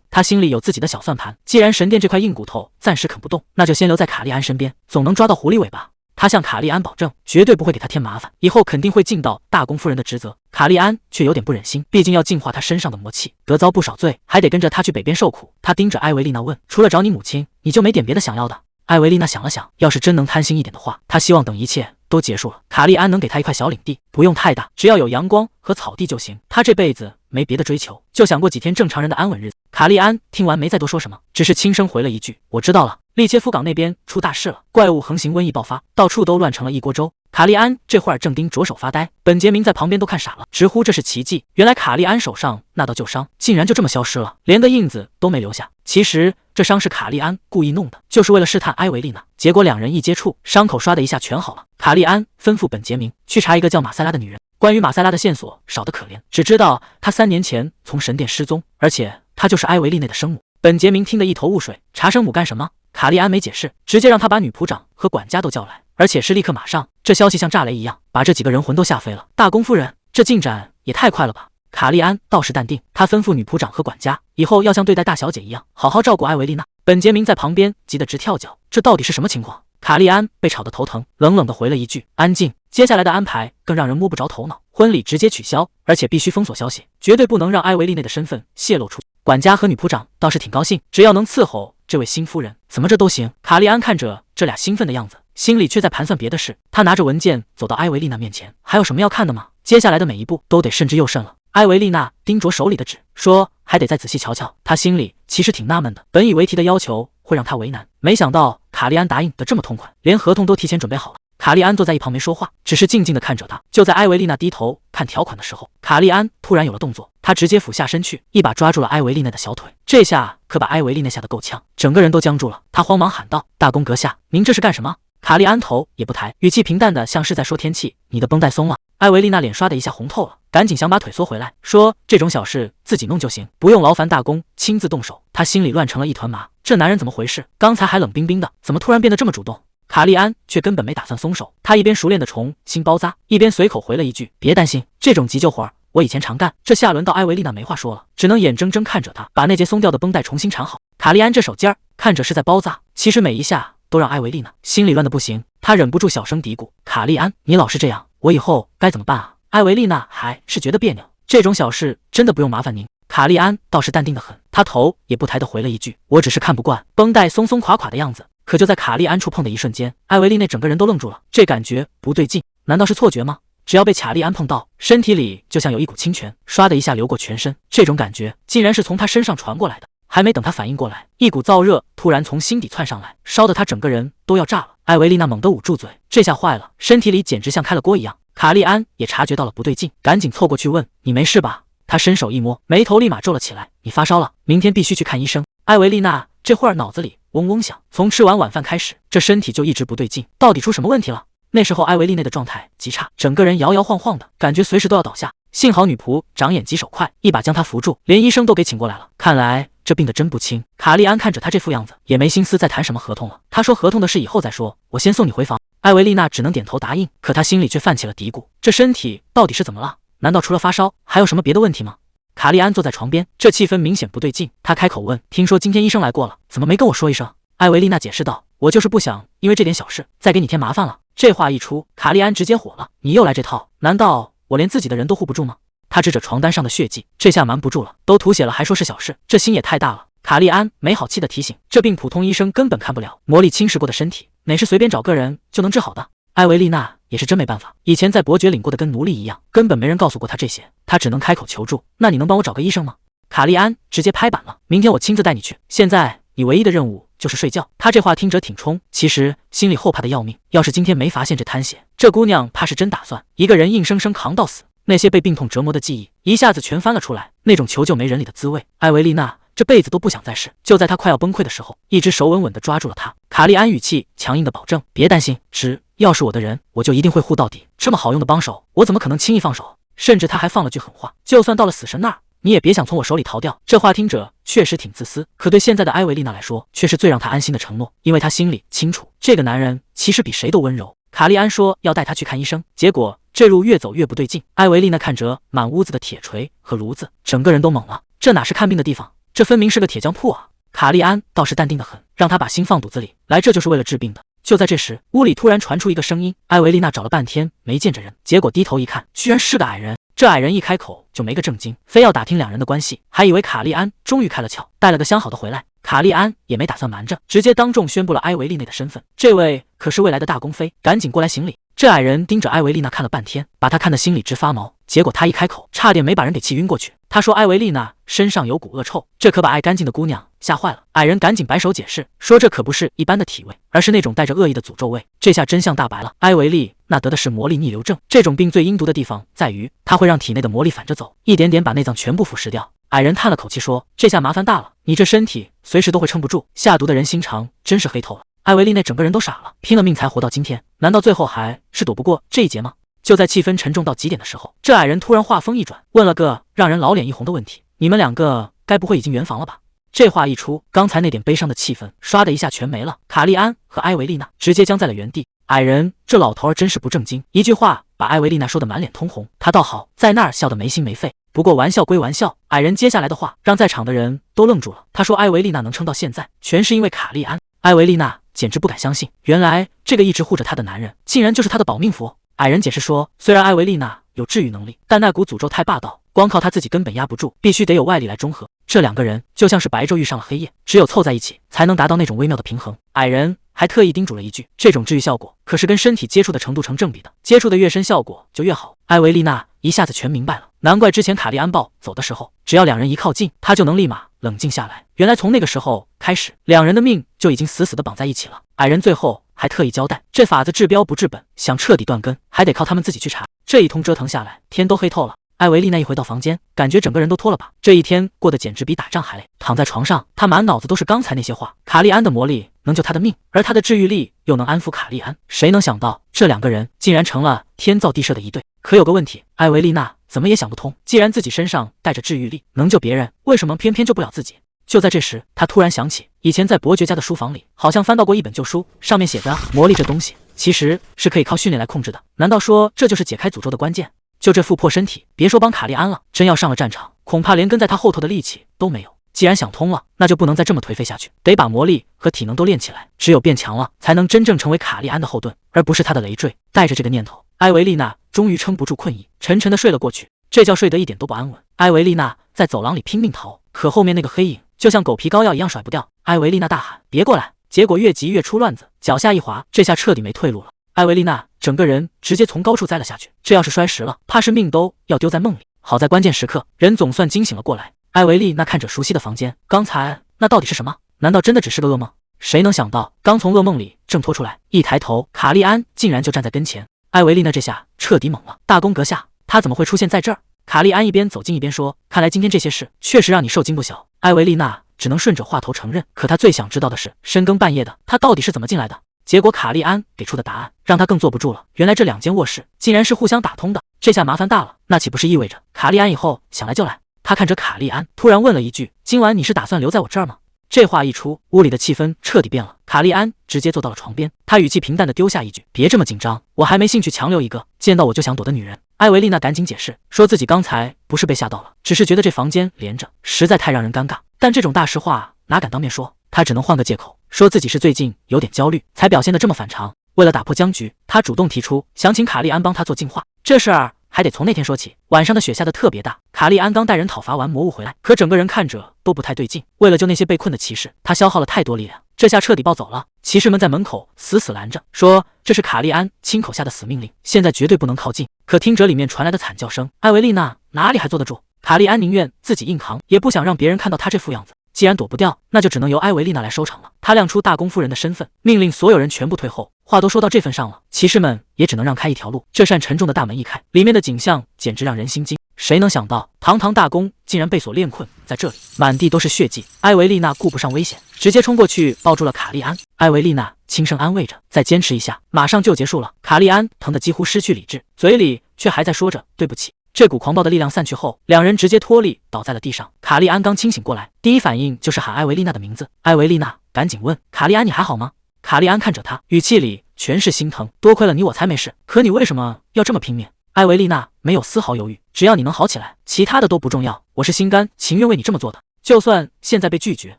她心里有自己的小算盘，既然神殿这块硬骨头暂时啃不动，那就先留在卡利安身边，总能抓到狐狸尾巴。他向卡利安保证，绝对不会给他添麻烦，以后肯定会尽到大公夫人的职责。卡利安却有点不忍心，毕竟要净化他身上的魔气，得遭不少罪，还得跟着他去北边受苦。他盯着艾维丽娜问：“除了找你母亲，你就没点别的想要的？”艾维丽娜想了想，要是真能贪心一点的话，她希望等一切都结束了，卡利安能给她一块小领地，不用太大，只要有阳光和草地就行。她这辈子没别的追求，就想过几天正常人的安稳日子。卡利安听完没再多说什么，只是轻声回了一句：“我知道了。”利切夫港那边出大事了，怪物横行，瘟疫爆发，到处都乱成了一锅粥。卡利安这会儿正盯着手发呆，本杰明在旁边都看傻了，直呼这是奇迹。原来卡利安手上那道旧伤竟然就这么消失了，连个印子都没留下。其实这伤是卡利安故意弄的，就是为了试探埃维丽娜。结果两人一接触，伤口唰的一下全好了。卡利安吩咐本杰明去查一个叫马塞拉的女人，关于马塞拉的线索少得可怜，只知道她3年前从神殿失踪，而且她就是埃维丽内的生母。本杰明听得一头雾水，查生母干什么？卡利安没解释，直接让他把女仆长和管家都叫来，而且是立刻马上。这消息像炸雷一样，把这几个人魂都吓飞了。大公夫人，这进展也太快了吧！卡利安倒是淡定，他吩咐女仆长和管家，以后要像对待大小姐一样，好好照顾艾维丽娜。本杰明在旁边急得直跳脚，这到底是什么情况？卡利安被吵得头疼，冷冷地回了一句：“安静。”接下来的安排更让人摸不着头脑，婚礼直接取消，而且必须封锁消息，绝对不能让艾维丽内的身份泄露出去。管家和女仆长倒是挺高兴，只要能伺候这位新夫人，怎么这都行。卡利安看着这俩兴奋的样子，心里却在盘算别的事。他拿着文件走到埃维丽娜面前，还有什么要看的吗？接下来的每一步都得慎之又慎了。埃维丽娜盯着手里的纸，说还得再仔细瞧瞧。她心里其实挺纳闷的，本以为提的要求会让她为难，没想到卡利安答应得这么痛快，连合同都提前准备好了。卡利安坐在一旁没说话，只是静静地看着他。就在埃维丽娜低头看条款的时候，卡利安突然有了动作，他直接俯下身去，一把抓住了埃维丽娜的小腿。这下可把埃维丽娜吓得够呛，整个人都僵住了。他慌忙喊道：“大公阁下，您这是干什么？”卡利安头也不抬，语气平淡的像是在说天气：“你的绷带松了。”埃维丽娜脸刷的一下红透了，赶紧想把腿缩回来，说：“这种小事自己弄就行，不用劳烦大公亲自动手。”他心里乱成了一团麻，这男人怎么回事？刚才还冷冰冰的，怎么突然变得这么主动？卡利安却根本没打算松手，他一边熟练的重新包扎，一边随口回了一句：“别担心，这种急救活我以前常干。”这下轮到埃维丽娜没话说了，只能眼睁睁看着他把那节松掉的绷带重新缠好。卡利安这手劲儿看着是在包扎，其实每一下都让埃维丽娜心里乱得不行。他忍不住小声嘀咕：“卡利安，你老是这样，我以后该怎么办啊？”埃维丽娜还是觉得别扭，这种小事真的不用麻烦您。卡利安倒是淡定得很，他头也不抬地回了一句：“我只是看不惯绷带松松垮垮的样子。”可就在卡利安触碰的一瞬间，艾维丽内整个人都愣住了，这感觉不对劲，难道是错觉吗？只要被卡利安碰到，身体里就像有一股清泉，唰的一下流过全身，这种感觉竟然是从他身上传过来的。还没等他反应过来，一股燥热突然从心底窜上来，烧得他整个人都要炸了。艾维丽娜猛地捂住嘴，这下坏了，身体里简直像开了锅一样。卡利安也察觉到了不对劲，赶紧凑过去问：“你没事吧？”他伸手一摸，眉头立马皱了起来：“你发烧了，明天必须去看医生。”艾维丽娜这会儿脑子里嗡嗡响，从吃完晚饭开始，这身体就一直不对劲，到底出什么问题了？那时候艾维丽内的状态极差，整个人摇摇晃晃的，感觉随时都要倒下。幸好女仆长眼疾手快，一把将她扶住，连医生都给请过来了。看来这病得真不轻。卡利安看着他这副样子，也没心思再谈什么合同了。他说：“合同的事以后再说，我先送你回房。”艾维丽娜只能点头答应，可她心里却泛起了嘀咕：这身体到底是怎么了？难道除了发烧，还有什么别的问题吗？卡利安坐在床边，这气氛明显不对劲。他开口问：“听说今天医生来过了，怎么没跟我说一声？”艾维丽娜解释道：“我就是不想因为这点小事再给你添麻烦了。”这话一出，卡利安直接火了：“你又来这套？难道我连自己的人都护不住吗？”他指着床单上的血迹，这下瞒不住了，都吐血了还说是小事，这心也太大了。卡利安没好气的提醒：“这病普通医生根本看不了，魔力侵蚀过的身体，哪是随便找个人就能治好的？”艾维丽娜也是真没办法，以前在伯爵领过的跟奴隶一样，根本没人告诉过她这些，她只能开口求助：“那你能帮我找个医生吗？”卡利安直接拍板了：“明天我亲自带你去。现在你唯一的任务就是睡觉。”他这话听着挺冲，其实心里后怕的要命。要是今天没发现这滩血，这姑娘怕是真打算一个人硬生生扛到死。那些被病痛折磨的记忆一下子全翻了出来，那种求救没人理的滋味，艾维丽娜这辈子都不想再试。就在她快要崩溃的时候，一只手稳稳地抓住了她。卡利安语气强硬地保证：“别担心，只要是我的人，我就一定会护到底。这么好用的帮手，我怎么可能轻易放手？”甚至他还放了句狠话：“就算到了死神那儿，你也别想从我手里逃掉。这话听着确实挺自私，可对现在的埃维丽娜来说，却是最让她安心的承诺，因为她心里清楚，这个男人其实比谁都温柔。卡利安说要带她去看医生，结果这路越走越不对劲。埃维丽娜看着满屋子的铁锤和炉子，整个人都懵了，这哪是看病的地方，这分明是个铁匠铺啊！卡利安倒是淡定得很，让他把心放肚子里来，这就是为了治病的。就在这时，屋里突然传出一个声音，埃维丽娜找了半天没见着人，结果低头一看，居然是个矮人。这矮人一开口就没个正经，非要打听两人的关系，还以为卡利安终于开了窍，带了个相好的回来。卡利安也没打算瞒着，直接当众宣布了埃维丽娜的身份，这位可是未来的大公妃，赶紧过来行礼。这矮人盯着埃维丽娜看了半天，把她看得心里直发毛，结果他一开口，差点没把人给气晕过去。他说埃维丽娜身上有股恶臭，这可把爱干净的姑娘吓坏了。矮人赶紧摆手解释，说这可不是一般的体味，而是那种带着恶意的诅咒味。这下真相大白了，埃维丽娜得的是魔力逆流症，这种病最阴毒的地方在于，它会让体内的魔力反着走，一点点把内脏全部腐蚀掉。矮人叹了口气说，这下麻烦大了，你这身体随时都会撑不住，下毒的人心肠真是黑透了。埃维丽娜整个人都傻了，拼了命才活到今天，难道最后还是躲不过这一劫吗？就在气氛沉重到极点的时候，这矮人突然话锋一转，问了个让人老脸一红的问题，你们两个该不会已经圆房了吧？这话一出，刚才那点悲伤的气氛唰的一下全没了，卡利安和埃维丽娜直接僵在了原地。矮人这老头儿真是不正经，一句话把埃维丽娜说得满脸通红，他倒好在那儿笑得没心没肺。不过玩笑归玩笑，矮人接下来的话让在场的人都愣住了。他说埃维丽娜能撑到现在，全是因为卡利安。埃维丽娜简直不敢相信，原来这个一直护着她的男人，竟然就是她的保命符。矮人解释说，虽然埃维丽娜有治愈能力，但那股诅咒太霸道，光靠她自己根本压不住，必须得有外力来中和。这两个人就像是白昼遇上了黑夜，只有凑在一起，才能达到那种微妙的平衡。矮人还特意叮嘱了一句，这种治愈效果可是跟身体接触的程度成正比的，接触的越深，效果就越好。埃维丽娜一下子全明白了，难怪之前卡利安暴走的时候，只要两人一靠近，他就能立马冷静下来。原来从那个时候开始，两人的命就已经死死的绑在一起了。矮人最后还特意交代，这法子治标不治本，想彻底断根，还得靠他们自己去查。这一通折腾下来，天都黑透了。埃维丽娜一回到房间，感觉整个人都脱了把，这一天过得简直比打仗还累。躺在床上，她满脑子都是刚才那些话。卡利安的魔力能救她的命，而他的治愈力又能安抚卡利安。谁能想到这两个人竟然成了天造地设的一对？可有个问题，埃维丽娜怎么也想不通，既然自己身上带着治愈力，能救别人，为什么偏偏救不了自己？就在这时，她突然想起，以前在伯爵家的书房里，好像翻到过一本旧书，上面写的魔力这东西其实是可以靠训练来控制的。难道说这就是解开诅咒的关键？就这副破身体，别说帮卡利安了，真要上了战场，恐怕连跟在他后头的力气都没有。既然想通了，那就不能再这么颓废下去，得把魔力和体能都练起来，只有变强了，才能真正成为卡利安的后盾，而不是他的累赘。带着这个念头，埃维丽娜终于撑不住困意，沉沉的睡了过去。这觉睡得一点都不安稳。埃维丽娜在走廊里拼命逃，可后面那个黑影就像狗皮膏药一样甩不掉。埃维丽娜大喊，别过来！结果越急越出乱子，脚下一滑，这下彻底没退路了。埃维丽娜整个人直接从高处栽了下去，这要是摔实了，怕是命都要丢在梦里。好在关键时刻，人总算惊醒了过来。埃维丽娜看着熟悉的房间，刚才那到底是什么？难道真的只是个噩梦？谁能想到，刚从噩梦里挣脱出来，一抬头，卡利安竟然就站在跟前。埃维丽娜这下彻底懵了，大公阁下，他怎么会出现在这儿？卡利安一边走近一边说，看来今天这些事确实让你受惊不小。埃维丽娜只能顺着话头承认，可她最想知道的是，深更半夜的，他到底是怎么进来的？结果卡利安给出的答案让他更坐不住了，原来这两间卧室竟然是互相打通的，这下麻烦大了，那岂不是意味着卡利安以后想来就来？他看着卡利安，突然问了一句，今晚你是打算留在我这儿吗？这话一出，屋里的气氛彻底变了。卡利安直接坐到了床边，他语气平淡的丢下一句，别这么紧张，我还没兴趣强留一个见到我就想躲的女人。埃维丽娜赶紧解释，说自己刚才不是被吓到了，只是觉得这房间连着实在太让人尴尬，但这种大实话哪敢当面说，她只能换个借口，说自己是最近有点焦虑，才表现得这么反常。为了打破僵局，她主动提出想请卡利安帮她做净化。这事儿还得从那天说起，晚上的雪下得特别大，卡利安刚带人讨伐完魔物回来，可整个人看着都不太对劲。为了救那些被困的骑士，他消耗了太多力量，这下彻底暴走了。骑士们在门口死死拦着，说这是卡利安亲口下的死命令，现在绝对不能靠近。可听着里面传来的惨叫声，埃维丽娜哪里还坐得住？卡利安宁愿自己硬扛，也不想让别人看到他这副样子。既然躲不掉，那就只能由埃维丽娜来收场了。她亮出大公夫人的身份，命令所有人全部退后。话都说到这份上了，骑士们也只能让开一条路。这扇沉重的大门一开，里面的景象简直让人心惊。谁能想到，堂堂大公竟然被锁链困在这里，满地都是血迹。埃维丽娜顾不上危险，直接冲过去抱住了卡利安。埃维丽娜轻声安慰着，再坚持一下，马上就结束了。卡利安疼得几乎失去理智，嘴里却还在说着对不起。这股狂暴的力量散去后，两人直接脱力倒在了地上。卡利安刚清醒过来，第一反应就是喊艾维丽娜的名字。艾维丽娜赶紧问卡利安：“你还好吗？”卡利安看着他，语气里全是心疼。多亏了你我才没事，可你为什么要这么拼命？艾维丽娜没有丝毫犹豫，只要你能好起来，其他的都不重要，我是心甘情愿为你这么做的。就算现在被拒绝，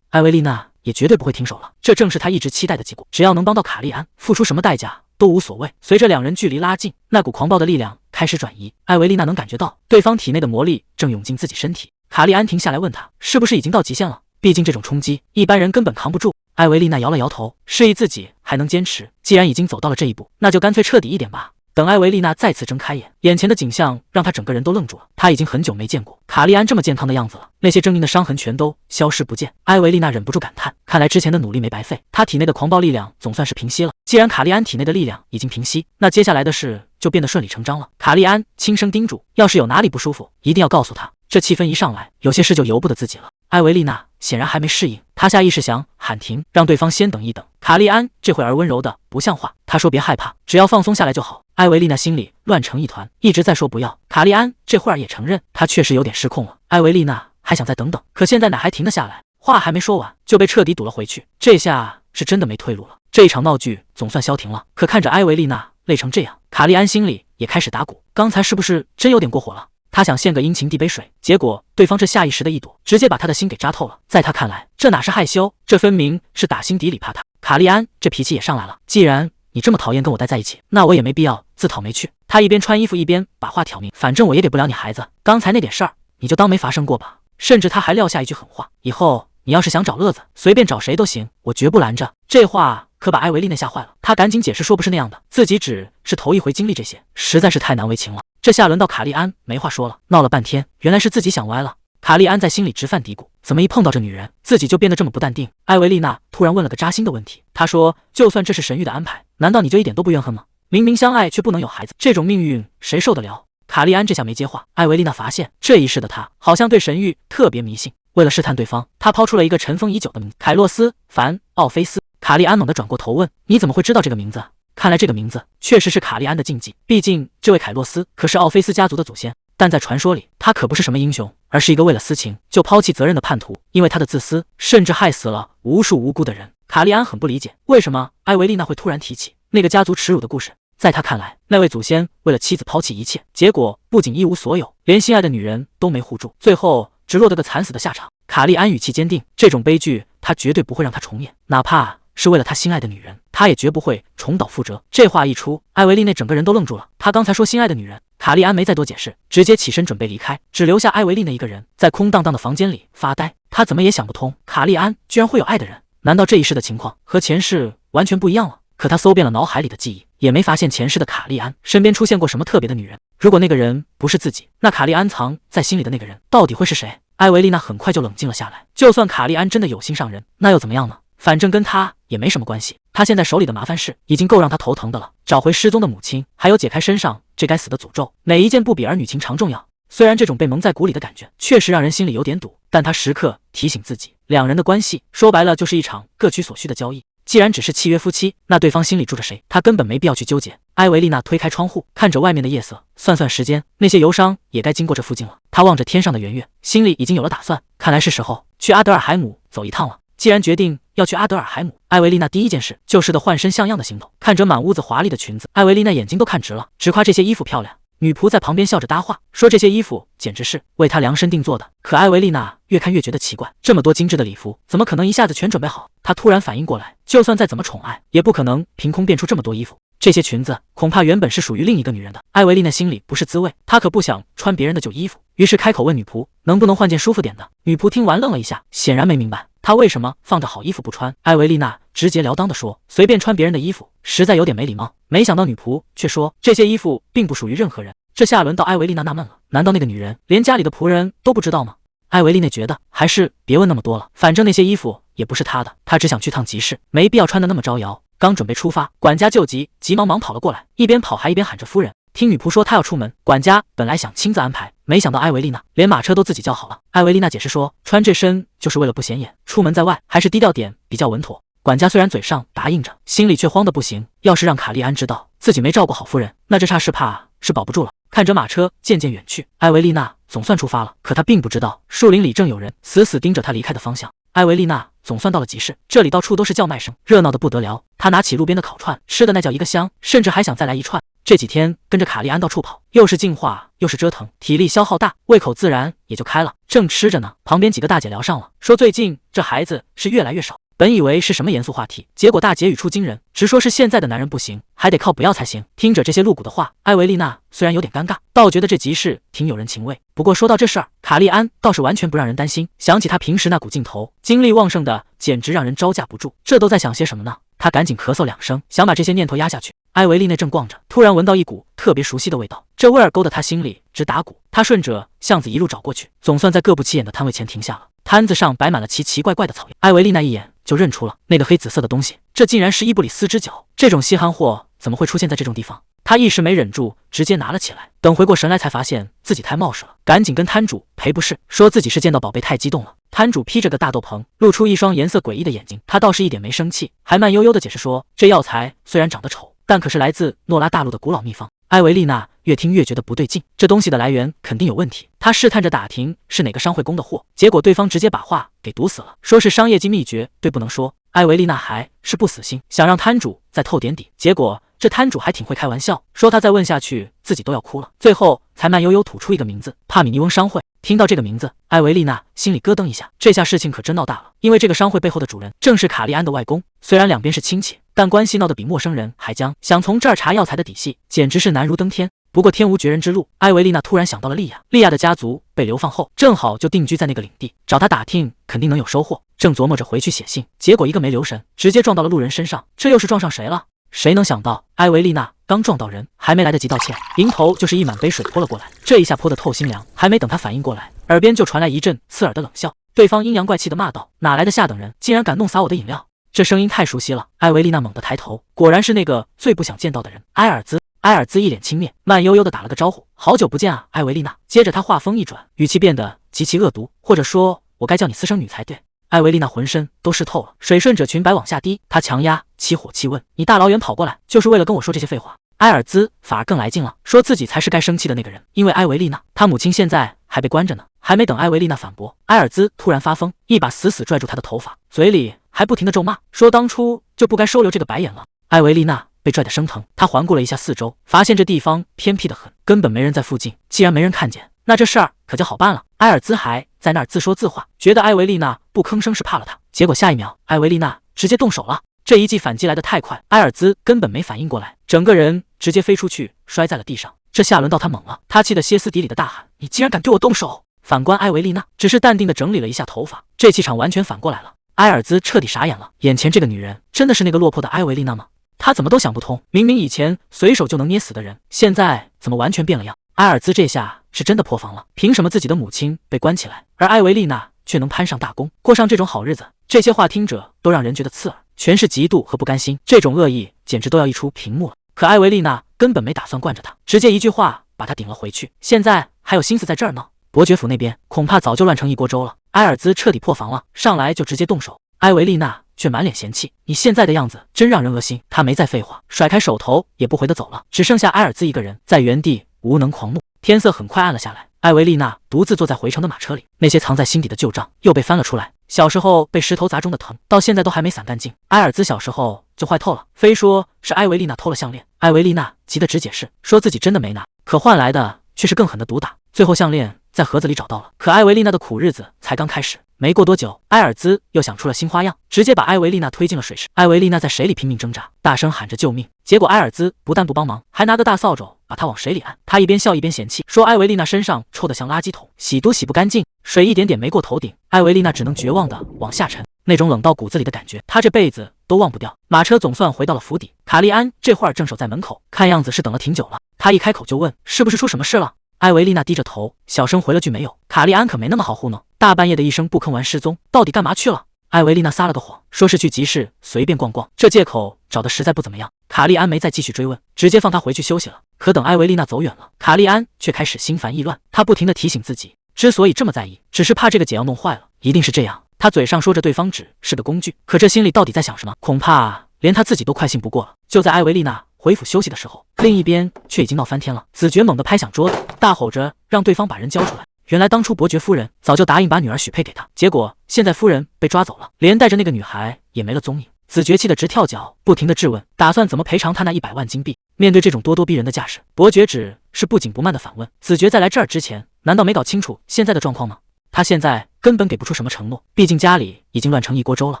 艾维丽娜也绝对不会停手了。这正是她一直期待的结果，只要能帮到卡利安，付出什么代价都无所谓。随着两人距离拉近，那股狂暴的力量开始转移，艾维丽娜能感觉到对方体内的魔力正涌进自己身体。卡利安停下来问他，是不是已经到极限了？毕竟这种冲击，一般人根本扛不住。艾维丽娜摇了摇头，示意自己还能坚持。既然已经走到了这一步，那就干脆彻底一点吧。等艾维丽娜再次睁开眼，眼前的景象让她整个人都愣住了。她已经很久没见过卡利安这么健康的样子了，那些狰狞的伤痕全都消失不见。艾维丽娜忍不住感叹，看来之前的努力没白费，她体内的狂暴力量总算是平息了。既然卡利安体内的力量已经平息，那接下来的事就变得顺理成章了。卡利安轻声叮嘱，要是有哪里不舒服，一定要告诉他。这气氛一上来，有些事就由不得自己了。艾维丽娜显然还没适应，她下意识想喊停，让对方先等一等。卡利安这会儿温柔的不像话，他说别害怕，只要放松下来就好。艾维丽娜心里乱成一团，一直在说不要。卡利安这会儿也承认，他确实有点失控了。艾维丽娜还想再等等，可现在哪还停得下来？话还没说完，就被彻底堵了回去。这下是真的没退路了。这一场闹剧总算消停了，可看着艾维丽娜累成这样，卡利安心里也开始打鼓。刚才是不是真有点过火了？他想献个殷勤递杯水，结果对方这下意识的一躲，直接把他的心给扎透了。在他看来，这哪是害羞，这分明是打心底里怕他。卡利安这脾气也上来了，既然你这么讨厌跟我待在一起，那我也没必要自讨没趣。他一边穿衣服一边把话挑明，反正我也给不了你孩子，刚才那点事儿你就当没发生过吧。甚至他还撂下一句狠话，以后你要是想找乐子，随便找谁都行，我绝不拦着。这话可把艾维丽娜吓坏了，她赶紧解释说不是那样的，自己只是头一回经历这些，实在是太难为情了。这下轮到卡利安没话说了，闹了半天，原来是自己想歪了。卡利安在心里直犯嘀咕，怎么一碰到这女人，自己就变得这么不淡定？艾维丽娜突然问了个扎心的问题，她说：“就算这是神谕的安排，难道你就一点都不怨恨吗？明明相爱却不能有孩子，这种命运谁受得了？”卡利安这下没接话。艾维丽娜发现这一世的他好像对神谕特别迷信，为了试探对方，他抛出了一个尘封已久的名字：凯洛斯·凡·奥菲斯。卡利安猛地转过头问：“你怎么会知道这个名字？”看来这个名字确实是卡利安的禁忌，毕竟这位凯洛斯可是奥菲斯家族的祖先。但在传说里，他可不是什么英雄，而是一个为了私情就抛弃责任的叛徒。因为他的自私，甚至害死了无数无辜的人。卡利安很不理解，为什么艾维丽娜会突然提起那个家族耻辱的故事。在他看来，那位祖先为了妻子抛弃一切，结果不仅一无所有，连心爱的女人都没护住，最后只落得个惨死的下场。卡利安语气坚定，这种悲剧他绝对不会让他重演，哪怕是为了他心爱的女人，他也绝不会重蹈覆辙。这话一出，艾维丽娜整个人都愣住了。他刚才说心爱的女人，卡利安没再多解释，直接起身准备离开，只留下艾维丽娜一个人在空荡荡的房间里发呆。他怎么也想不通，卡利安居然会有爱的人，难道这一世的情况和前世完全不一样了？可他搜遍了脑海里的记忆，也没发现前世的卡利安身边出现过什么特别的女人。如果那个人不是自己，那卡利安藏在心里的那个人到底会是谁？艾维丽娜很快就冷静了下来，就算卡利安真的有心上人，那又怎么样呢？反正跟他也没什么关系。他现在手里的麻烦事已经够让他头疼的了，找回失踪的母亲，还有解开身上这该死的诅咒，哪一件不比儿女情长重要？虽然这种被蒙在鼓里的感觉确实让人心里有点堵，但他时刻提醒自己，两人的关系说白了就是一场各取所需的交易。既然只是契约夫妻，那对方心里住着谁，他根本没必要去纠结。艾维丽娜推开窗户，看着外面的夜色，算算时间，那些游商也该经过这附近了。她望着天上的圆月，心里已经有了打算，看来是时候去阿德尔海姆走一趟了。既然决定要去阿德尔海姆，艾维丽娜第一件事就是得换身像样的行头。看着满屋子华丽的裙子，艾维丽娜眼睛都看直了，只夸这些衣服漂亮。女仆在旁边笑着搭话，说这些衣服简直是为她量身定做的。可艾维丽娜越看越觉得奇怪，这么多精致的礼服，怎么可能一下子全准备好？她突然反应过来，就算再怎么宠爱，也不可能凭空变出这么多衣服。这些裙子恐怕原本是属于另一个女人的。艾维丽娜心里不是滋味，她可不想穿别人的旧衣服，于是开口问女仆，能不能换件舒服点的？女仆听完愣了一下，显然没明白她为什么放着好衣服不穿。艾维丽娜直截了当地说，随便穿别人的衣服实在有点没礼貌。没想到女仆却说，这些衣服并不属于任何人。这下轮到艾维丽娜纳闷了，难道那个女人连家里的仆人都不知道吗？艾维丽娜觉得还是别问那么多了，反正那些衣服也不是她的，她只想去趟集市，没必要穿得那么招摇。刚准备出发，管家救急，急忙跑了过来，一边跑还一边喊着夫人。听女仆说她要出门，管家本来想亲自安排，没想到艾维丽娜连马车都自己叫好了。艾维丽娜解释说，穿这身就是为了不显眼，出门在外还是低调点比较稳妥。管家虽然嘴上答应着，心里却慌得不行，要是让卡利安知道自己没照顾好夫人，那这差事怕是保不住了。看着马车渐渐远去，艾维丽娜总算出发了。可她并不知道，树林里正有人死死盯着她离开的方向。艾维丽娜总算到了集市，这里到处都是叫卖声，热闹的不得了。她拿起路边的烤串，吃的那叫一个香，甚至还想再来一串。这几天跟着卡利安到处跑，又是进化又是折腾，体力消耗大，胃口自然也就开了。正吃着呢，旁边几个大姐聊上了，说最近这孩子是越来越少。本以为是什么严肃话题，结果大姐语出惊人，直说是现在的男人不行，还得靠不要才行。听着这些露骨的话，艾维丽娜虽然有点尴尬，倒觉得这集市挺有人情味。不过说到这事儿，卡利安倒是完全不让人担心。想起他平时那股劲头，精力旺盛的简直让人招架不住。这都在想些什么呢？他赶紧咳嗽2声，想把这些念头压下去。艾维丽娜正逛着，突然闻到一股特别熟悉的味道，这味儿勾得他心里直打鼓。他顺着巷子一路找过去，总算在各不起眼的摊位前停下了。摊子上摆满了奇奇怪怪的草药，艾维丽娜一眼就认出了那个黑紫色的东西，这竟然是伊布里斯之角。这种稀罕货怎么会出现在这种地方？他一时没忍住，直接拿了起来。等回过神来，才发现自己太冒失了，赶紧跟摊主赔不是，说自己是见到宝贝太激动了。摊主披着个大斗篷，露出一双颜色诡异的眼睛，他倒是一点没生气，还慢悠悠地解释说，这药材虽然长得丑，但可是来自诺拉大陆的古老秘方。艾维丽娜越听越觉得不对劲，这东西的来源肯定有问题。她试探着打听是哪个商会供的货，结果对方直接把话给堵死了，说是商业机秘诀，对不能说。艾维丽娜还是不死心，想让摊主再透点底，结果这摊主还挺会开玩笑，说他再问下去自己都要哭了，最后才慢悠悠吐出一个名字：帕米尼翁商会。听到这个名字，艾维丽娜心里咯噔一下，这下事情可真闹大了，因为这个商会背后的主人正是卡利安的外公。虽然两边是亲戚，但关系闹得比陌生人还僵，想从这儿查药材的底细，简直是难如登天。不过天无绝人之路，艾维丽娜突然想到了莉亚。莉亚的家族被流放后，正好就定居在那个领地，找她打听肯定能有收获。正琢磨着回去写信，结果一个没留神，直接撞到了路人身上。这又是撞上谁了？谁能想到，艾维丽娜刚撞到人，还没来得及道歉，迎头就是一满杯水泼了过来。这一下泼得透心凉，还没等她反应过来，耳边就传来一阵刺耳的冷笑。对方阴阳怪气地骂道：“哪来的下等人，竟然敢弄洒我的饮料！”这声音太熟悉了，艾维丽娜猛地抬头，果然是那个最不想见到的人——埃尔兹。埃尔兹一脸轻蔑，慢悠悠地打了个招呼：“好久不见啊，艾维丽娜。”接着他话锋一转，语气变得极其恶毒，或者说，我该叫你私生女才对。艾维丽娜浑身都湿透了，水顺着裙摆往下滴。她强压起火气问：“你大老远跑过来，就是为了跟我说这些废话？”埃尔兹反而更来劲了，说自己才是该生气的那个人，因为艾维丽娜，她母亲现在还被关着呢。还没等艾维丽娜反驳，埃尔兹突然发疯，一把死死拽住她的头发，嘴里还不停地咒骂，说当初就不该收留这个白眼了。艾维丽娜被拽得生疼，她环顾了一下四周，发现这地方偏僻得很，根本没人在附近。既然没人看见，那这事儿可就好办了。埃尔兹还在那儿自说自话，觉得艾维丽娜不吭声是怕了他，结果下一秒，艾维丽娜直接动手了。这一记反击来得太快，埃尔兹根本没反应过来，整个人直接飞出去，摔在了地上。这下轮到他猛了，他气得歇斯底里的大喊：“你竟然敢对我动手！”反观艾维丽娜，只是淡定地整理了一下头发，这气场完全反过来了。埃尔兹彻底傻眼了，眼前这个女人真的是那个落魄的艾维丽娜吗？他怎么都想不通，明明以前随手就能捏死的人，现在怎么完全变了样？埃尔兹这下是真的破防了，凭什么自己的母亲被关起来，而艾维丽娜却能攀上大功，过上这种好日子？这些话听着都让人觉得刺耳，全是嫉妒和不甘心，这种恶意简直都要溢出屏幕了。可艾维丽娜根本没打算惯着他，直接一句话把他顶了回去。现在还有心思在这儿闹？伯爵府那边恐怕早就乱成一锅粥了。埃尔兹彻底破防了，上来就直接动手。艾维丽娜却满脸嫌弃：“你现在的样子真让人恶心。”他没再废话，甩开手头也不回地走了，只剩下埃尔兹一个人在原地无能狂怒。天色很快暗了下来，艾维丽娜独自坐在回程的马车里，那些藏在心底的旧账又被翻了出来。小时候被石头砸中的疼，到现在都还没散干净。埃尔兹小时候就坏透了，非说是艾维丽娜偷了项链。艾维丽娜急得直解释，说自己真的没拿，可换来的却是更狠的毒打。最后项链在盒子里找到了，可艾维丽娜的苦日子才刚开始。没过多久，埃尔兹又想出了新花样，直接把艾维丽娜推进了水池。艾维丽娜在水里拼命挣扎，大声喊着救命。结果埃尔兹不但不帮忙，还拿个大扫帚把她往水里按。他一边笑一边嫌弃，说艾维丽娜身上臭得像垃圾桶，洗都洗不干净，水一点点没过头顶。艾维丽娜只能绝望地往下沉，那种冷到骨子里的感觉，她这辈子都忘不掉。马车总算回到了府邸，卡利安这会儿正守在门口，看样子是等了挺久了。他一开口就问：“是不是出什么事了？”艾维丽娜低着头，小声回了句：“没有。”卡利安可没那么好糊弄，大半夜的一声不吭完失踪，到底干嘛去了？艾维丽娜撒了个谎，说是去集市随便逛逛，这借口找的实在不怎么样。卡利安没再继续追问，直接放她回去休息了。可等艾维丽娜走远了，卡利安却开始心烦意乱，他不停地提醒自己，之所以这么在意，只是怕这个解药弄坏了，一定是这样。他嘴上说着对方只是个工具，可这心里到底在想什么，恐怕连他自己都快信不过了。就在艾维丽娜回府休息的时候，另一边却已经闹翻天了。子爵猛地拍响桌子，大吼着让对方把人交出来。原来当初伯爵夫人早就答应把女儿许配给他，结果现在夫人被抓走了，连带着那个女孩也没了踪影。子爵气得直跳脚，不停地质问，打算怎么赔偿他那100万金币。面对这种咄咄逼人的架势，伯爵只是不紧不慢地反问：子爵在来这儿之前，难道没搞清楚现在的状况吗？他现在根本给不出什么承诺，毕竟家里已经乱成一锅粥了。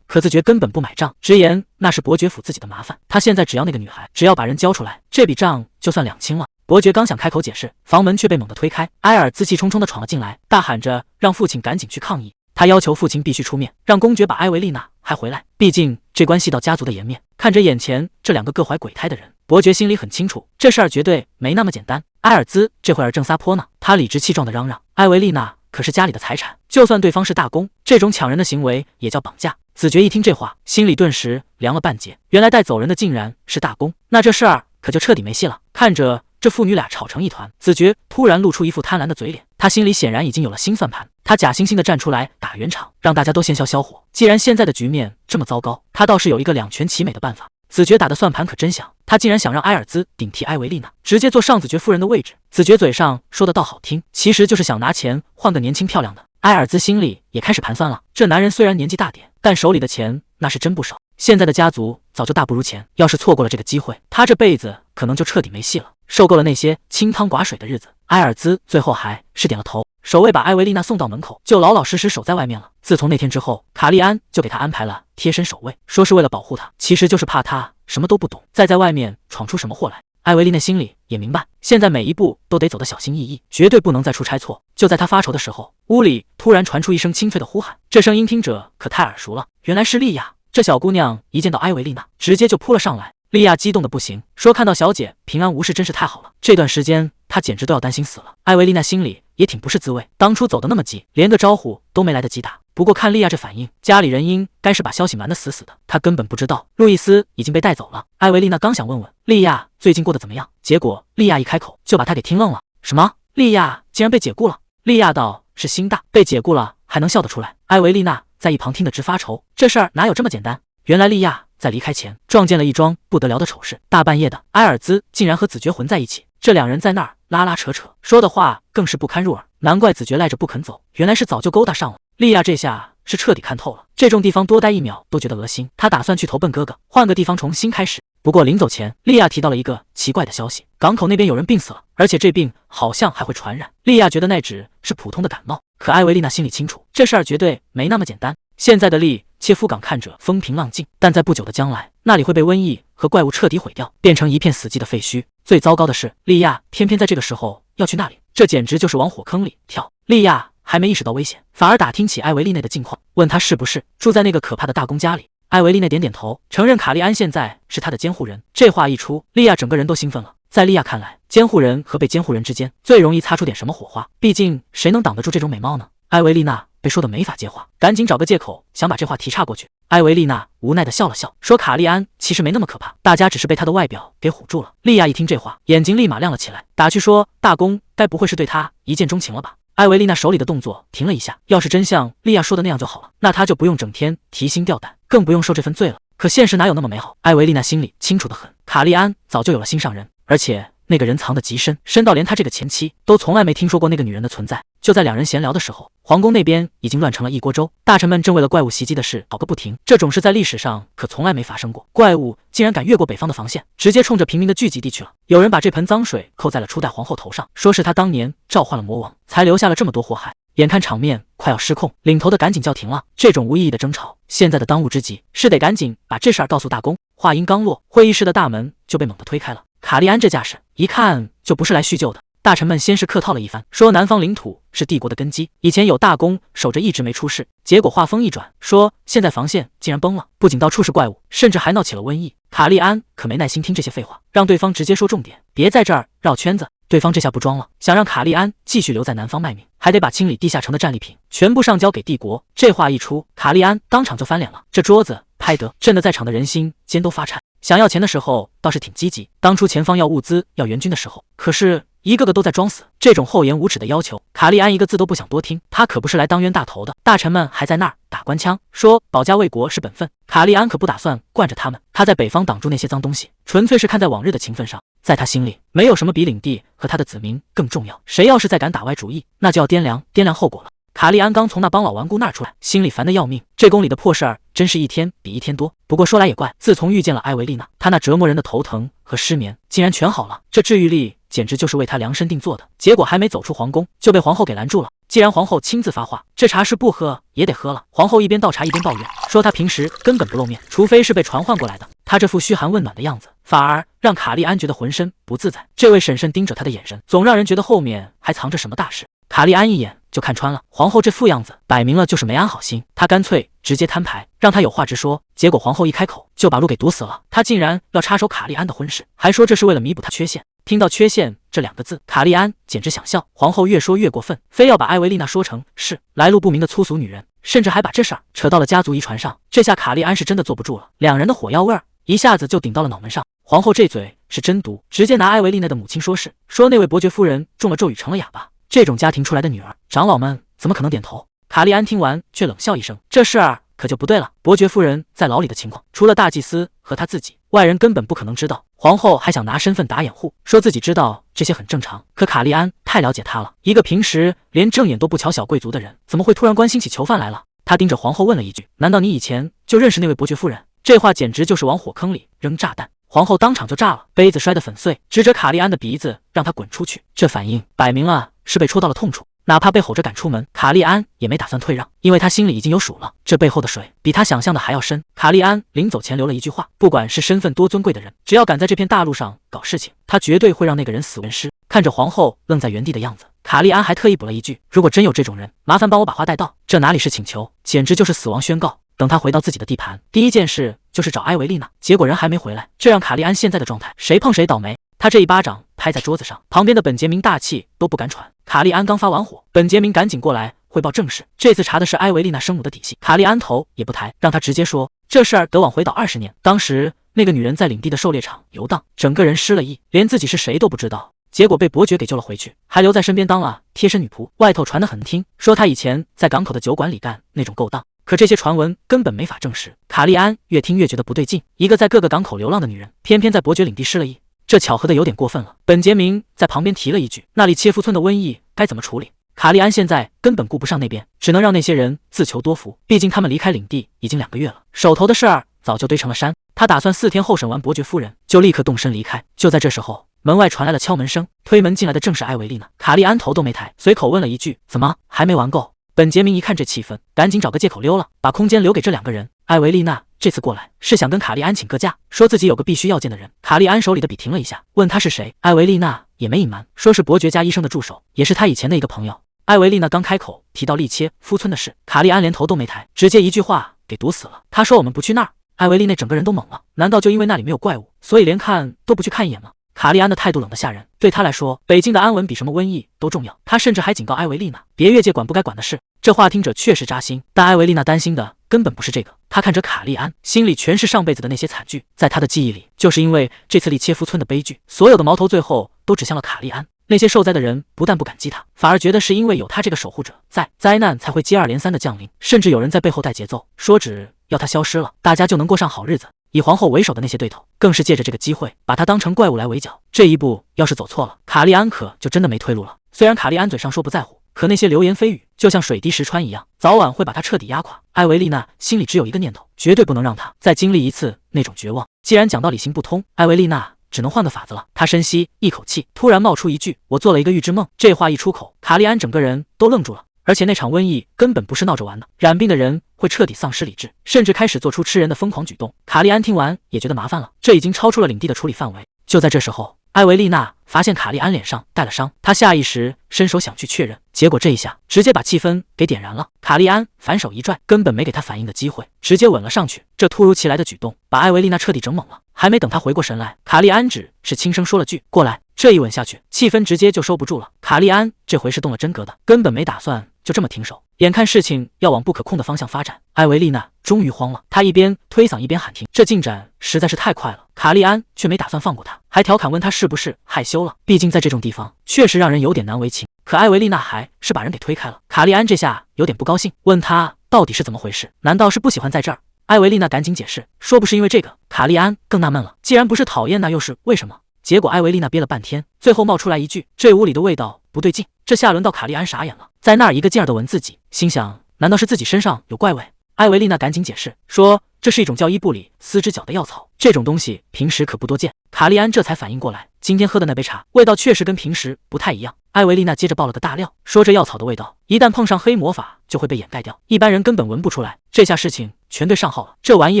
可子爵根本不买账，直言那是伯爵府自己的麻烦，他现在只要那个女孩，只要把人交出来，这笔账就算两清了。伯爵刚想开口解释，房门却被猛地推开，埃尔兹气冲冲地闯了进来，大喊着让父亲赶紧去抗议。他要求父亲必须出面，让公爵把埃维丽娜还回来，毕竟这关系到家族的颜面。看着眼前这两个各怀鬼胎的人，伯爵心里很清楚，这事儿绝对没那么简单。埃尔兹这会儿正撒泼呢，他理直气壮地嚷嚷，埃维丽娜可是家里的财产，就算对方是大公，这种抢人的行为也叫绑架。子爵一听这话，心里顿时凉了半截，原来带走人的竟然是大公，那这事儿可就彻底没戏了。看着这父女俩吵成一团，子爵突然露出一副贪婪的嘴脸，他心里显然已经有了新算盘。他假惺惺地站出来打圆场，让大家都先消消火。既然现在的局面这么糟糕，他倒是有一个两全其美的办法。子爵打的算盘可真响，他竟然想让埃尔兹顶替埃维丽娜，直接坐上子爵夫人的位置。子爵嘴上说的倒好听，其实就是想拿钱换个年轻漂亮的。埃尔兹心里也开始盘算了，这男人虽然年纪大点，但手里的钱那是真不少。现在的家族早就大不如前，要是错过了这个机会，他这辈子可能就彻底没戏了。受够了那些清汤寡水的日子，埃尔兹最后还是点了头，守卫把埃维丽娜送到门口，就老老实实守在外面了。自从那天之后，卡利安就给他安排了贴身守卫，说是为了保护他，其实就是怕他什么都不懂，再在外面闯出什么祸来。埃维丽娜心里也明白，现在每一步都得走得小心翼翼，绝对不能再出差错。就在他发愁的时候，屋里突然传出一声清脆的呼喊，这声音听着可太耳熟了，原来是莉亚。这小姑娘一见到埃维丽娜，直接就扑了上来。莉亚激动的不行，说看到小姐平安无事真是太好了，这段时间她简直都要担心死了。埃维丽娜心里也挺不是滋味，当初走得那么急，连个招呼都没来得及打。不过看莉亚这反应，家里人应该是把消息瞒得死死的，她根本不知道路易斯已经被带走了。埃维丽娜刚想问问莉亚最近过得怎么样，结果莉亚一开口就把她给听愣了。什么？莉亚竟然被解雇了？莉亚倒是心大，被解雇了还能笑得出来。埃维丽娜在一旁听得直发愁，这事儿哪有这么简单？原来莉亚在离开前撞见了一桩不得了的丑事，大半夜的，埃尔兹竟然和子爵混在一起，这两人在那儿拉拉扯扯，说的话更是不堪入耳。难怪子爵赖着不肯走，原来是早就勾搭上了。莉亚这下是彻底看透了，这种地方多待1秒都觉得恶心，她打算去投奔哥哥，换个地方重新开始。不过临走前，莉亚提到了一个奇怪的消息，港口那边有人病死了，而且这病好像还会传染。莉亚觉得那只是普通的感冒，可埃维丽娜心里清楚，这事儿绝对没那么简单。现在的利切夫港看着风平浪静，但在不久的将来，那里会被瘟疫和怪物彻底毁掉，变成一片死寂的废墟。最糟糕的是，莉亚偏偏在这个时候要去那里，这简直就是往火坑里跳。莉亚还没意识到危险，反而打听起艾维利内的近况，问他是不是住在那个可怕的大公家里。艾维利内点点头，承认卡利安现在是他的监护人。这话一出，莉亚整个人都兴奋了。在莉亚看来，监护人和被监护人之间最容易擦出点什么火花，毕竟谁能挡得住这种美貌呢？艾维丽娜被说的没法接话，赶紧找个借口想把这话题岔过去。艾维丽娜无奈的笑了笑，说卡利安其实没那么可怕，大家只是被他的外表给唬住了。莉亚一听这话，眼睛立马亮了起来，打趣说大公该不会是对他一见钟情了吧？艾维丽娜手里的动作停了一下，要是真像莉亚说的那样就好了，那她就不用整天提心吊胆，更不用受这份罪了。可现实哪有那么美好？艾维丽娜心里清楚的很，卡利安早就有了心上人，而且那个人藏得极深，深到连他这个前妻都从来没听说过那个女人的存在。就在两人闲聊的时候，皇宫那边已经乱成了一锅粥，大臣们正为了怪物袭击的事吵个不停。这种事在历史上可从来没发生过，怪物竟然敢越过北方的防线，直接冲着平民的聚集地去了。有人把这盆脏水扣在了初代皇后头上，说是她当年召唤了魔王，才留下了这么多祸害。眼看场面快要失控，领头的赶紧叫停了。这种无意义的争吵，现在的当务之急是得赶紧把这事儿告诉大公。话音刚落，会议室的大门就被猛地推开了。卡利安这架势，一看就不是来叙旧的。大臣们先是客套了一番，说南方领土是帝国的根基，以前有大公守着一直没出事。结果话锋一转，说现在防线竟然崩了，不仅到处是怪物，甚至还闹起了瘟疫。卡利安可没耐心听这些废话，让对方直接说重点，别在这儿绕圈子。对方这下不装了，想让卡利安继续留在南方卖命，还得把清理地下城的战利品全部上交给帝国。这话一出，卡利安当场就翻脸了，这桌子拍得震得在场的人心尖都发颤。想要钱的时候倒是挺积极，当初前方要物资要援军的时候，可是一个个都在装死。这种厚颜无耻的要求，卡利安一个字都不想多听，他可不是来当冤大头的。大臣们还在那儿打官腔，说保家卫国是本分。卡利安可不打算惯着他们，他在北方挡住那些脏东西，纯粹是看在往日的情分上。在他心里，没有什么比领地和他的子民更重要。谁要是再敢打歪主意，那就要掂量后果了。卡利安刚从那帮老顽固那儿出来，心里烦得要命。这宫里的破事儿真是一天比一天多。不过说来也怪，自从遇见了艾维丽娜，他那折磨人的头疼和失眠竟然全好了。这治愈力简直就是为他量身定做的。结果还没走出皇宫，就被皇后给拦住了。既然皇后亲自发话，这茶是不喝也得喝了。皇后一边倒茶一边抱怨，说她平时根本不露面，除非是被传唤过来的。她这副嘘寒问暖的样子，反而让卡利安觉得浑身不自在。这位婶婶盯着他的眼神，总让人觉得后面还藏着什么大事。卡利安一眼就看穿了，皇后这副样子，摆明了就是没安好心。他干脆直接摊牌，让他有话直说。结果皇后一开口，就把路给堵死了。他竟然要插手卡利安的婚事，还说这是为了弥补他缺陷。听到缺陷这两个字，卡利安简直想笑。皇后越说越过分，非要把艾维丽娜说成是来路不明的粗俗女人，甚至还把这事儿扯到了家族遗传上。这下卡利安是真的坐不住了，两人的火药味儿一下子就顶到了脑门上。皇后这嘴是真毒，直接拿艾维丽娜的母亲说事，说那位伯爵夫人中了咒语成了哑巴。这种家庭出来的女儿，长老们怎么可能点头？卡利安听完却冷笑一声，这事儿可就不对了。伯爵夫人在牢里的情况，除了大祭司和他自己，外人根本不可能知道。皇后还想拿身份打掩护，说自己知道这些很正常。可卡利安太了解他了，一个平时连正眼都不瞧小贵族的人，怎么会突然关心起囚犯来了？他盯着皇后问了一句，难道你以前就认识那位伯爵夫人？这话简直就是往火坑里扔炸弹。皇后当场就炸了，杯子摔得粉碎，指着卡利安的鼻子让他滚出去。这反应摆明了是被戳到了痛处，哪怕被吼着赶出门，卡利安也没打算退让，因为他心里已经有数了，这背后的水比他想象的还要深。卡利安临走前留了一句话，不管是身份多尊贵的人，只要敢在这片大陆上搞事情，他绝对会让那个人死为尸。看着皇后愣在原地的样子，卡利安还特意补了一句，如果真有这种人，麻烦帮我把话带到。这哪里是请求，简直就是死亡宣告。等他回到自己的地盘，第一件事就是找艾维丽娜，结果人还没回来，这让卡利安现在的状态，谁碰谁倒霉。他这一巴掌拍在桌子上，旁边的本杰明大气都不敢喘。卡利安刚发完火，本杰明赶紧过来汇报正事，这次查的是艾维丽娜生母的底细。卡利安头也不抬，让他直接说，这事儿得往回倒20年，当时那个女人在领地的狩猎场游荡，整个人失了忆，连自己是谁都不知道，结果被伯爵给救了回去，还留在身边当了贴身女仆。外头传得很听，说她以前在港口的酒馆里干那种勾当，可这些传闻根本没法证实。卡利安越听越觉得不对劲，一个在各个港口流浪的女人，偏偏在伯爵领地失了忆，这巧合的有点过分了。本杰明在旁边提了一句，那里切夫村的瘟疫该怎么处理？卡利安现在根本顾不上那边，只能让那些人自求多福，毕竟他们离开领地已经2个月了，手头的事儿早就堆成了山。他打算4天后审完伯爵夫人，就立刻动身离开。就在这时候，门外传来了敲门声，推门进来的正是艾维丽娜。卡利安头都没抬，随口问了一句，怎么还没玩够？本杰明一看这气氛，赶紧找个借口溜了，把空间留给这2个人。艾维丽娜这次过来是想跟卡利安请个假，说自己有个必须要见的人。卡利安手里的笔停了一下，问他是谁。艾维丽娜也没隐瞒，说是伯爵家医生的助手，也是他以前的一个朋友。艾维丽娜刚开口提到利切夫村的事，卡利安连头都没抬，直接一句话给堵死了。他说我们不去那儿。艾维丽娜整个人都懵了，难道就因为那里没有怪物，所以连看都不去看一眼吗？卡利安的态度冷得吓人，对他来说，北境的安稳比什么瘟疫都重要。他甚至还警告艾维丽娜，别越界管不该管的事。这话听着确实扎心，但艾维丽娜担心的根本不是这个。她看着卡利安，心里全是上辈子的那些惨剧。在她的记忆里，就是因为这次利切夫村的悲剧，所有的矛头最后都指向了卡利安。那些受灾的人不但不感激他，反而觉得是因为有他这个守护者在，灾难才会接二连三的降临。甚至有人在背后带节奏，说只要他消失了，大家就能过上好日子。以皇后为首的那些对头，更是借着这个机会把他当成怪物来围剿。这一步要是走错了，卡利安可就真的没退路了。虽然卡利安嘴上说不在乎，可那些流言蜚语就像水滴石穿一样，早晚会把他彻底压垮。艾维丽娜心里只有一个念头，绝对不能让他再经历一次那种绝望。既然讲道理行不通，艾维丽娜只能换个法子了。他深吸一口气，突然冒出一句，我做了一个预知梦。这话一出口，卡利安整个人都愣住了。而且那场瘟疫根本不是闹着玩的，染病的人会彻底丧失理智，甚至开始做出吃人的疯狂举动。卡利安听完也觉得麻烦了，这已经超出了领地的处理范围。就在这时候，艾维丽娜发现卡利安脸上带了伤，她下意识伸手想去确认，结果这一下直接把气氛给点燃了。卡利安反手一拽，根本没给他反应的机会，直接吻了上去。这突如其来的举动把艾维丽娜彻底整懵了，还没等她回过神来，卡利安只是轻声说了句过来。这一吻下去，气氛直接就收不住了。卡利安这回是动了真格的，根本没打算就这么停手。眼看事情要往不可控的方向发展，艾维丽娜终于慌了，她一边推搡一边喊停，这进展实在是太快了。卡利安却没打算放过她，还调侃问她是不是害羞了，毕竟在这种地方确实让人有点难为情。可艾维丽娜还是把人给推开了。卡利安这下有点不高兴，问她到底是怎么回事，难道是不喜欢在这儿？艾维丽娜赶紧解释，说不是因为这个。卡利安更纳闷了，既然不是讨厌，那又是为什么？结果艾维丽娜憋了半天，最后冒出来一句：“这屋里的味道不对劲。”这下轮到卡利安傻眼了，在那儿一个劲儿的闻自己，心想难道是自己身上有怪味？艾维丽娜赶紧解释说，这是一种叫伊布里斯之角的药草，这种东西平时可不多见。卡利安这才反应过来，今天喝的那杯茶味道确实跟平时不太一样。艾维丽娜接着爆了个大料，说这药草的味道一旦碰上黑魔法就会被掩盖掉，一般人根本闻不出来。这下事情全对上号了，这玩意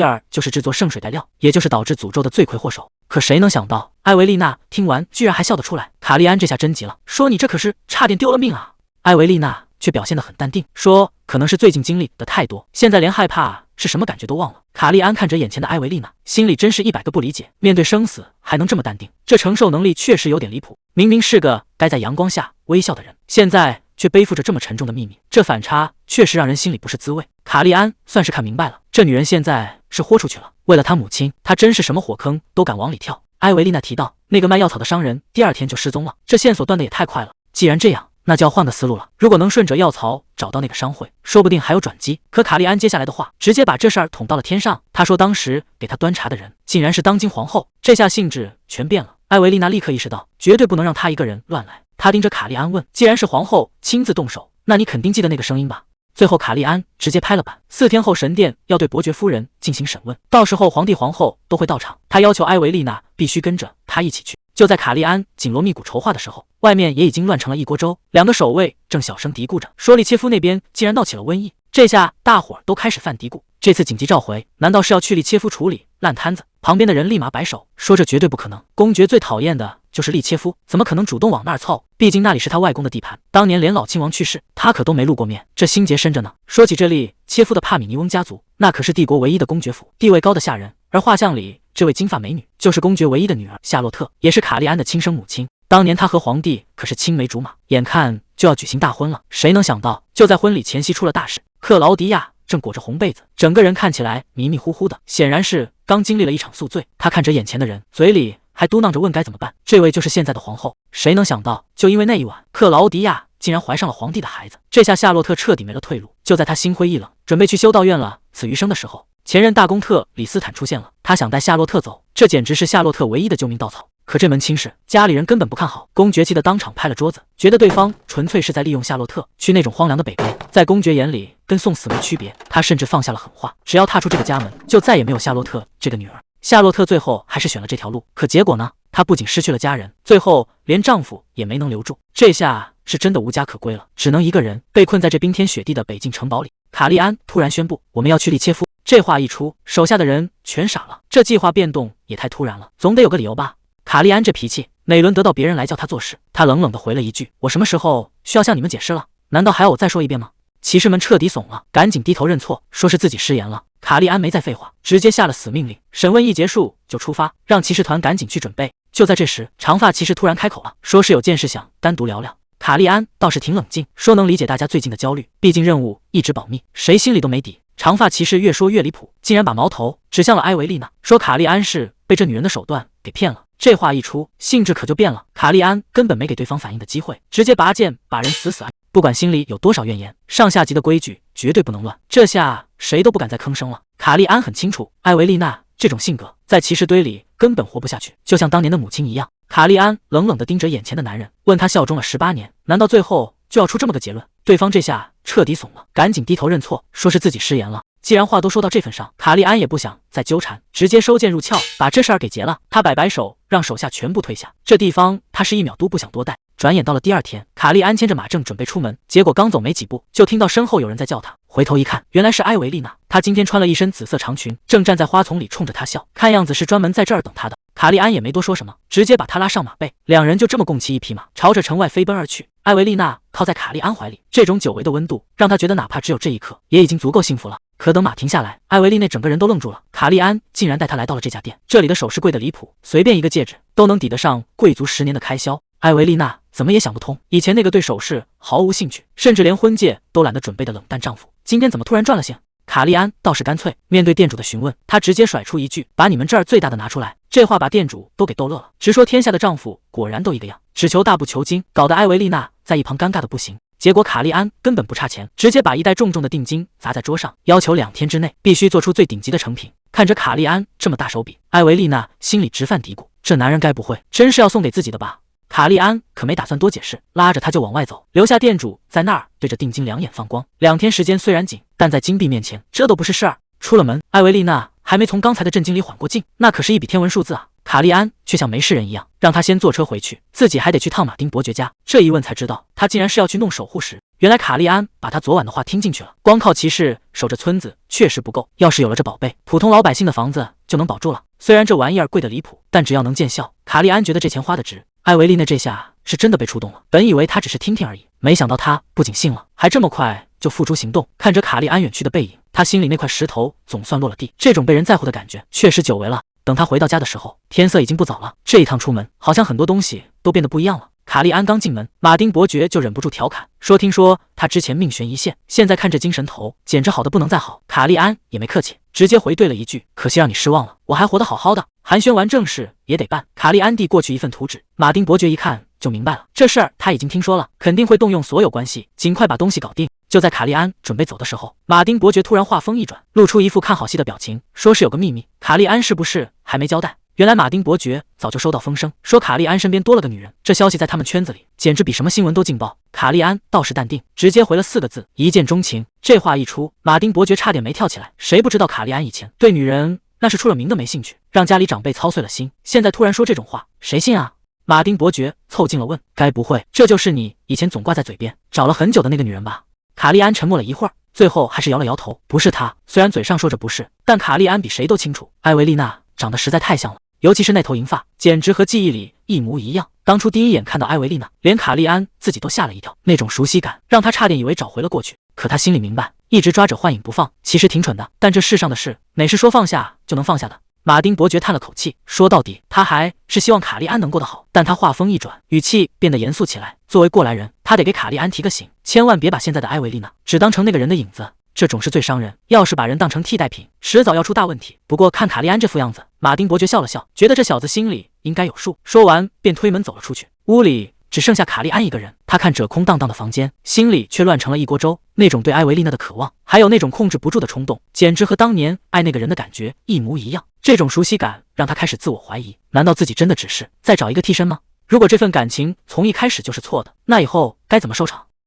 儿就是制作圣水带料，也就是导致诅咒的罪魁祸首。可谁能想到，艾维丽娜听完居然还笑得出来。卡利安这下真急了，说你这可是差点丢了命啊！艾维丽娜却表现得很淡定，说可能是最近经历的太多，现在连害怕是什么感觉都忘了。卡利安看着眼前的艾维丽娜，心里真是100个不理解，面对生死还能这么淡定，这承受能力确实有点离谱。明明是个该在阳光下微笑的人，现在却背负着这么沉重的秘密，这反差确实让人心里不是滋味。卡利安算是看明白了，这女人现在是豁出去了，为了她母亲，她真是什么火坑都敢往里跳。艾维丽娜提到，那个卖药草的商人第2天就失踪了，这线索断的也太快了。既然这样，那就要换个思路了。如果能顺着药草找到那个商会，说不定还有转机。可卡利安接下来的话，直接把这事儿捅到了天上。他说当时给他端茶的人，竟然是当今皇后。这下兴致全变了。艾维丽娜立刻意识到，绝对不能让他一个人乱来。她盯着卡利安问：“既然是皇后亲自动手，那你肯定记得那个声音吧？”最后卡利安直接拍了板，4天后神殿要对伯爵夫人进行审问，到时候皇帝皇后都会到场。他要求艾维丽娜必须跟着他一起去。就在卡利安紧锣密鼓筹划的时候，外面也已经乱成了一锅粥。2个守卫正小声嘀咕着，说利切夫那边竟然闹起了瘟疫。这下大伙儿都开始犯嘀咕，这次紧急召回，难道是要去利切夫处理烂摊子？旁边的人立马摆手，说这绝对不可能。公爵最讨厌的就是利切夫，怎么可能主动往那儿凑？毕竟那里是他外公的地盘，当年连老亲王去世，他可都没露过面，这心结深着呢。说起这利切夫的帕米尼翁家族，那可是帝国唯一的公爵府，地位高的吓人。而画像里这位金发美女，就是公爵唯一的女儿夏洛特，也是卡利安的亲生母亲。当年她和皇帝可是青梅竹马，眼看就要举行大婚了，谁能想到，就在婚礼前夕出了大事。克劳迪亚正裹着红被子，整个人看起来迷迷糊糊的，显然是刚经历了一场宿醉。她看着眼前的人，嘴里还嘟囔着问该怎么办。这位就是现在的皇后。谁能想到，就因为那一晚，克劳迪亚竟然怀上了皇帝的孩子。这下夏洛特彻底没了退路。就在她心灰意冷，准备去修道院了此余生的时候，前任大公特李斯坦出现了，他想带夏洛特走，这简直是夏洛特唯一的救命稻草。可这门亲事，家里人根本不看好。公爵气得当场拍了桌子，觉得对方纯粹是在利用夏洛特。去那种荒凉的北边，在公爵眼里跟送死没区别。他甚至放下了狠话，只要踏出这个家门，就再也没有夏洛特这个女儿。夏洛特最后还是选了这条路，可结果呢？她不仅失去了家人，最后连丈夫也没能留住。这下是真的无家可归了，只能一个人被困在这冰天雪地的北境城堡里。卡利安突然宣布，我们要去利切夫。这话一出，手下的人全傻了，这计划变动也太突然了，总得有个理由吧。卡利安这脾气，哪轮得到别人来叫他做事？他冷冷地回了一句：“我什么时候需要向你们解释了？难道还要我再说一遍吗？”骑士们彻底怂了，赶紧低头认错，说是自己失言了。卡利安没再废话，直接下了死命令，审问一结束就出发，让骑士团赶紧去准备。就在这时，长发骑士突然开口了，说是有件事想单独聊聊。卡利安倒是挺冷静，说能理解大家最近的焦虑，毕竟任务一直保密，谁心里都没底。长发骑士越说越离谱，竟然把矛头指向了埃维丽娜，说卡利安是被这女人的手段给骗了。这话一出，兴致可就变了。卡利安根本没给对方反应的机会，直接拔剑把人死死按。不管心里有多少怨言，上下级的规矩绝对不能乱。这下谁都不敢再吭声了。卡利安很清楚，埃维丽娜这种性格在骑士堆里根本活不下去，就像当年的母亲一样。卡利安冷冷地盯着眼前的男人，问他效忠了18年，难道最后就要出这么个结论？对方这下彻底怂了，赶紧低头认错，说是自己失言了。既然话都说到这份上，卡利安也不想再纠缠，直接收剑入鞘，把这事儿给结了。他摆摆手，让手下全部退下。这地方他是1秒都不想多待。转眼到了第2天，卡利安牵着马正准备出门，结果刚走没几步，就听到身后有人在叫他。回头一看，原来是埃维丽娜。她今天穿了一身紫色长裙，正站在花丛里冲着他笑，看样子是专门在这儿等他的。卡利安也没多说什么，直接把他拉上马背，2人就这么共骑1匹马，朝着城外飞奔而去。埃维丽娜靠在卡利安怀里，这种久违的温度让他觉得哪怕只有这一刻，也已经足够幸福了。可等马停下来，埃维丽娜整个人都愣住了。卡利安竟然带她来到了这家店，这里的首饰贵得离谱，随便一个戒指都能抵得上贵族10年的开销。埃维丽娜怎么也想不通，以前那个对首饰毫无兴趣，甚至连婚戒都懒得准备的冷淡丈夫，今天怎么突然转了性？卡利安倒是干脆，面对店主的询问，他直接甩出一句：“把你们这儿最大的拿出来。”这话把店主都给逗乐了，直说天下的丈夫果然都一个样，只求大不求精，搞得埃维丽娜在一旁尴尬的不行。结果卡利安根本不差钱，直接把一袋重重的定金砸在桌上，要求2天之内必须做出最顶级的成品。看着卡利安这么大手笔，埃维丽娜心里直犯嘀咕，这男人该不会真是要送给自己的吧？卡莉安可没打算多解释，拉着他就往外走，留下店主在那儿对着定金两眼放光。2天时间虽然紧，但在金币面前，这都不是事儿。出了门，艾维丽娜还没从刚才的震惊里缓过劲，那可是一笔天文数字啊！卡莉安却像没事人一样，让他先坐车回去，自己还得去趟马丁伯爵家。这一问才知道，他竟然是要去弄守护石。原来卡莉安把他昨晚的话听进去了，光靠骑士守着村子确实不够，要是有了这宝贝，普通老百姓的房子就能保住了。虽然这玩意儿贵得离谱，但只要能见效，卡莉安觉得这钱花的值。艾维丽娜这下是真的被触动了，本以为他只是听听而已，没想到他不仅信了，还这么快就付诸行动。看着卡莉安远去的背影，他心里那块石头总算落了地。这种被人在乎的感觉确实久违了。等他回到家的时候，天色已经不早了。这一趟出门，好像很多东西都变得不一样了。卡莉安刚进门，马丁伯爵就忍不住调侃说：“听说他之前命悬一线，现在看这精神头，简直好的不能再好。”卡莉安也没客气，直接回对了一句：“可惜让你失望了，我还活得好好的。”寒暄完正事也得办。卡莉安递过去一份图纸，马丁伯爵一看就明白了，这事儿他已经听说了，肯定会动用所有关系，尽快把东西搞定。就在卡莉安准备走的时候，马丁伯爵突然话锋一转，露出一副看好戏的表情，说是有个秘密。卡莉安是不是还没交代？原来马丁伯爵早就收到风声，说卡莉安身边多了个女人，这消息在他们圈子里简直比什么新闻都劲爆。卡莉安倒是淡定，直接回了4个字：一见钟情。这话一出，马丁伯爵差点没跳起来。谁不知道卡莉安以前对女人那是出了名的没兴趣，让家里长辈操碎了心，现在突然说这种话，谁信啊？马丁伯爵凑近了问：“该不会这就是你以前总挂在嘴边找了很久的那个女人吧？”卡莉安沉默了一会儿，最后还是摇了摇头：“不是她。”虽然嘴上说着不是，但卡莉安比谁都清楚，艾维丽娜长得实在太像了，尤其是那头银发，简直和记忆里一模一样。当初第一眼看到艾维丽娜，连卡莉安自己都吓了一跳，那种熟悉感让她差点以为找回了过去。可她心里明白，一直抓着幻影不放，其实挺蠢的。但这世上的事，哪是说放下就能放下的？马丁伯爵叹了口气，说到底，他还是希望卡莉安能过得好。但他话锋一转，语气变得严肃起来。作为过来人，他得给卡莉安提个醒，千万别把现在的艾维丽娜只当成那个人的影子，这种事最伤人。要是把人当成替代品，迟早要出大问题。不过看卡莉安这副样子，马丁伯爵笑了笑，觉得这小子心里应该有数。说完便推门走了出去。屋里只剩下卡莉安一个人，他看着空荡荡的房间，心里却乱成了一锅粥。那种对艾维丽娜的渴望，还有那种控制不住的冲动，简直和当年爱那个人的感觉一模一样。这种熟悉感让他开始自我怀疑，难道自己真的只是再找一个替身吗？如果这份感情从一开始就是错的，那以后该怎么收场？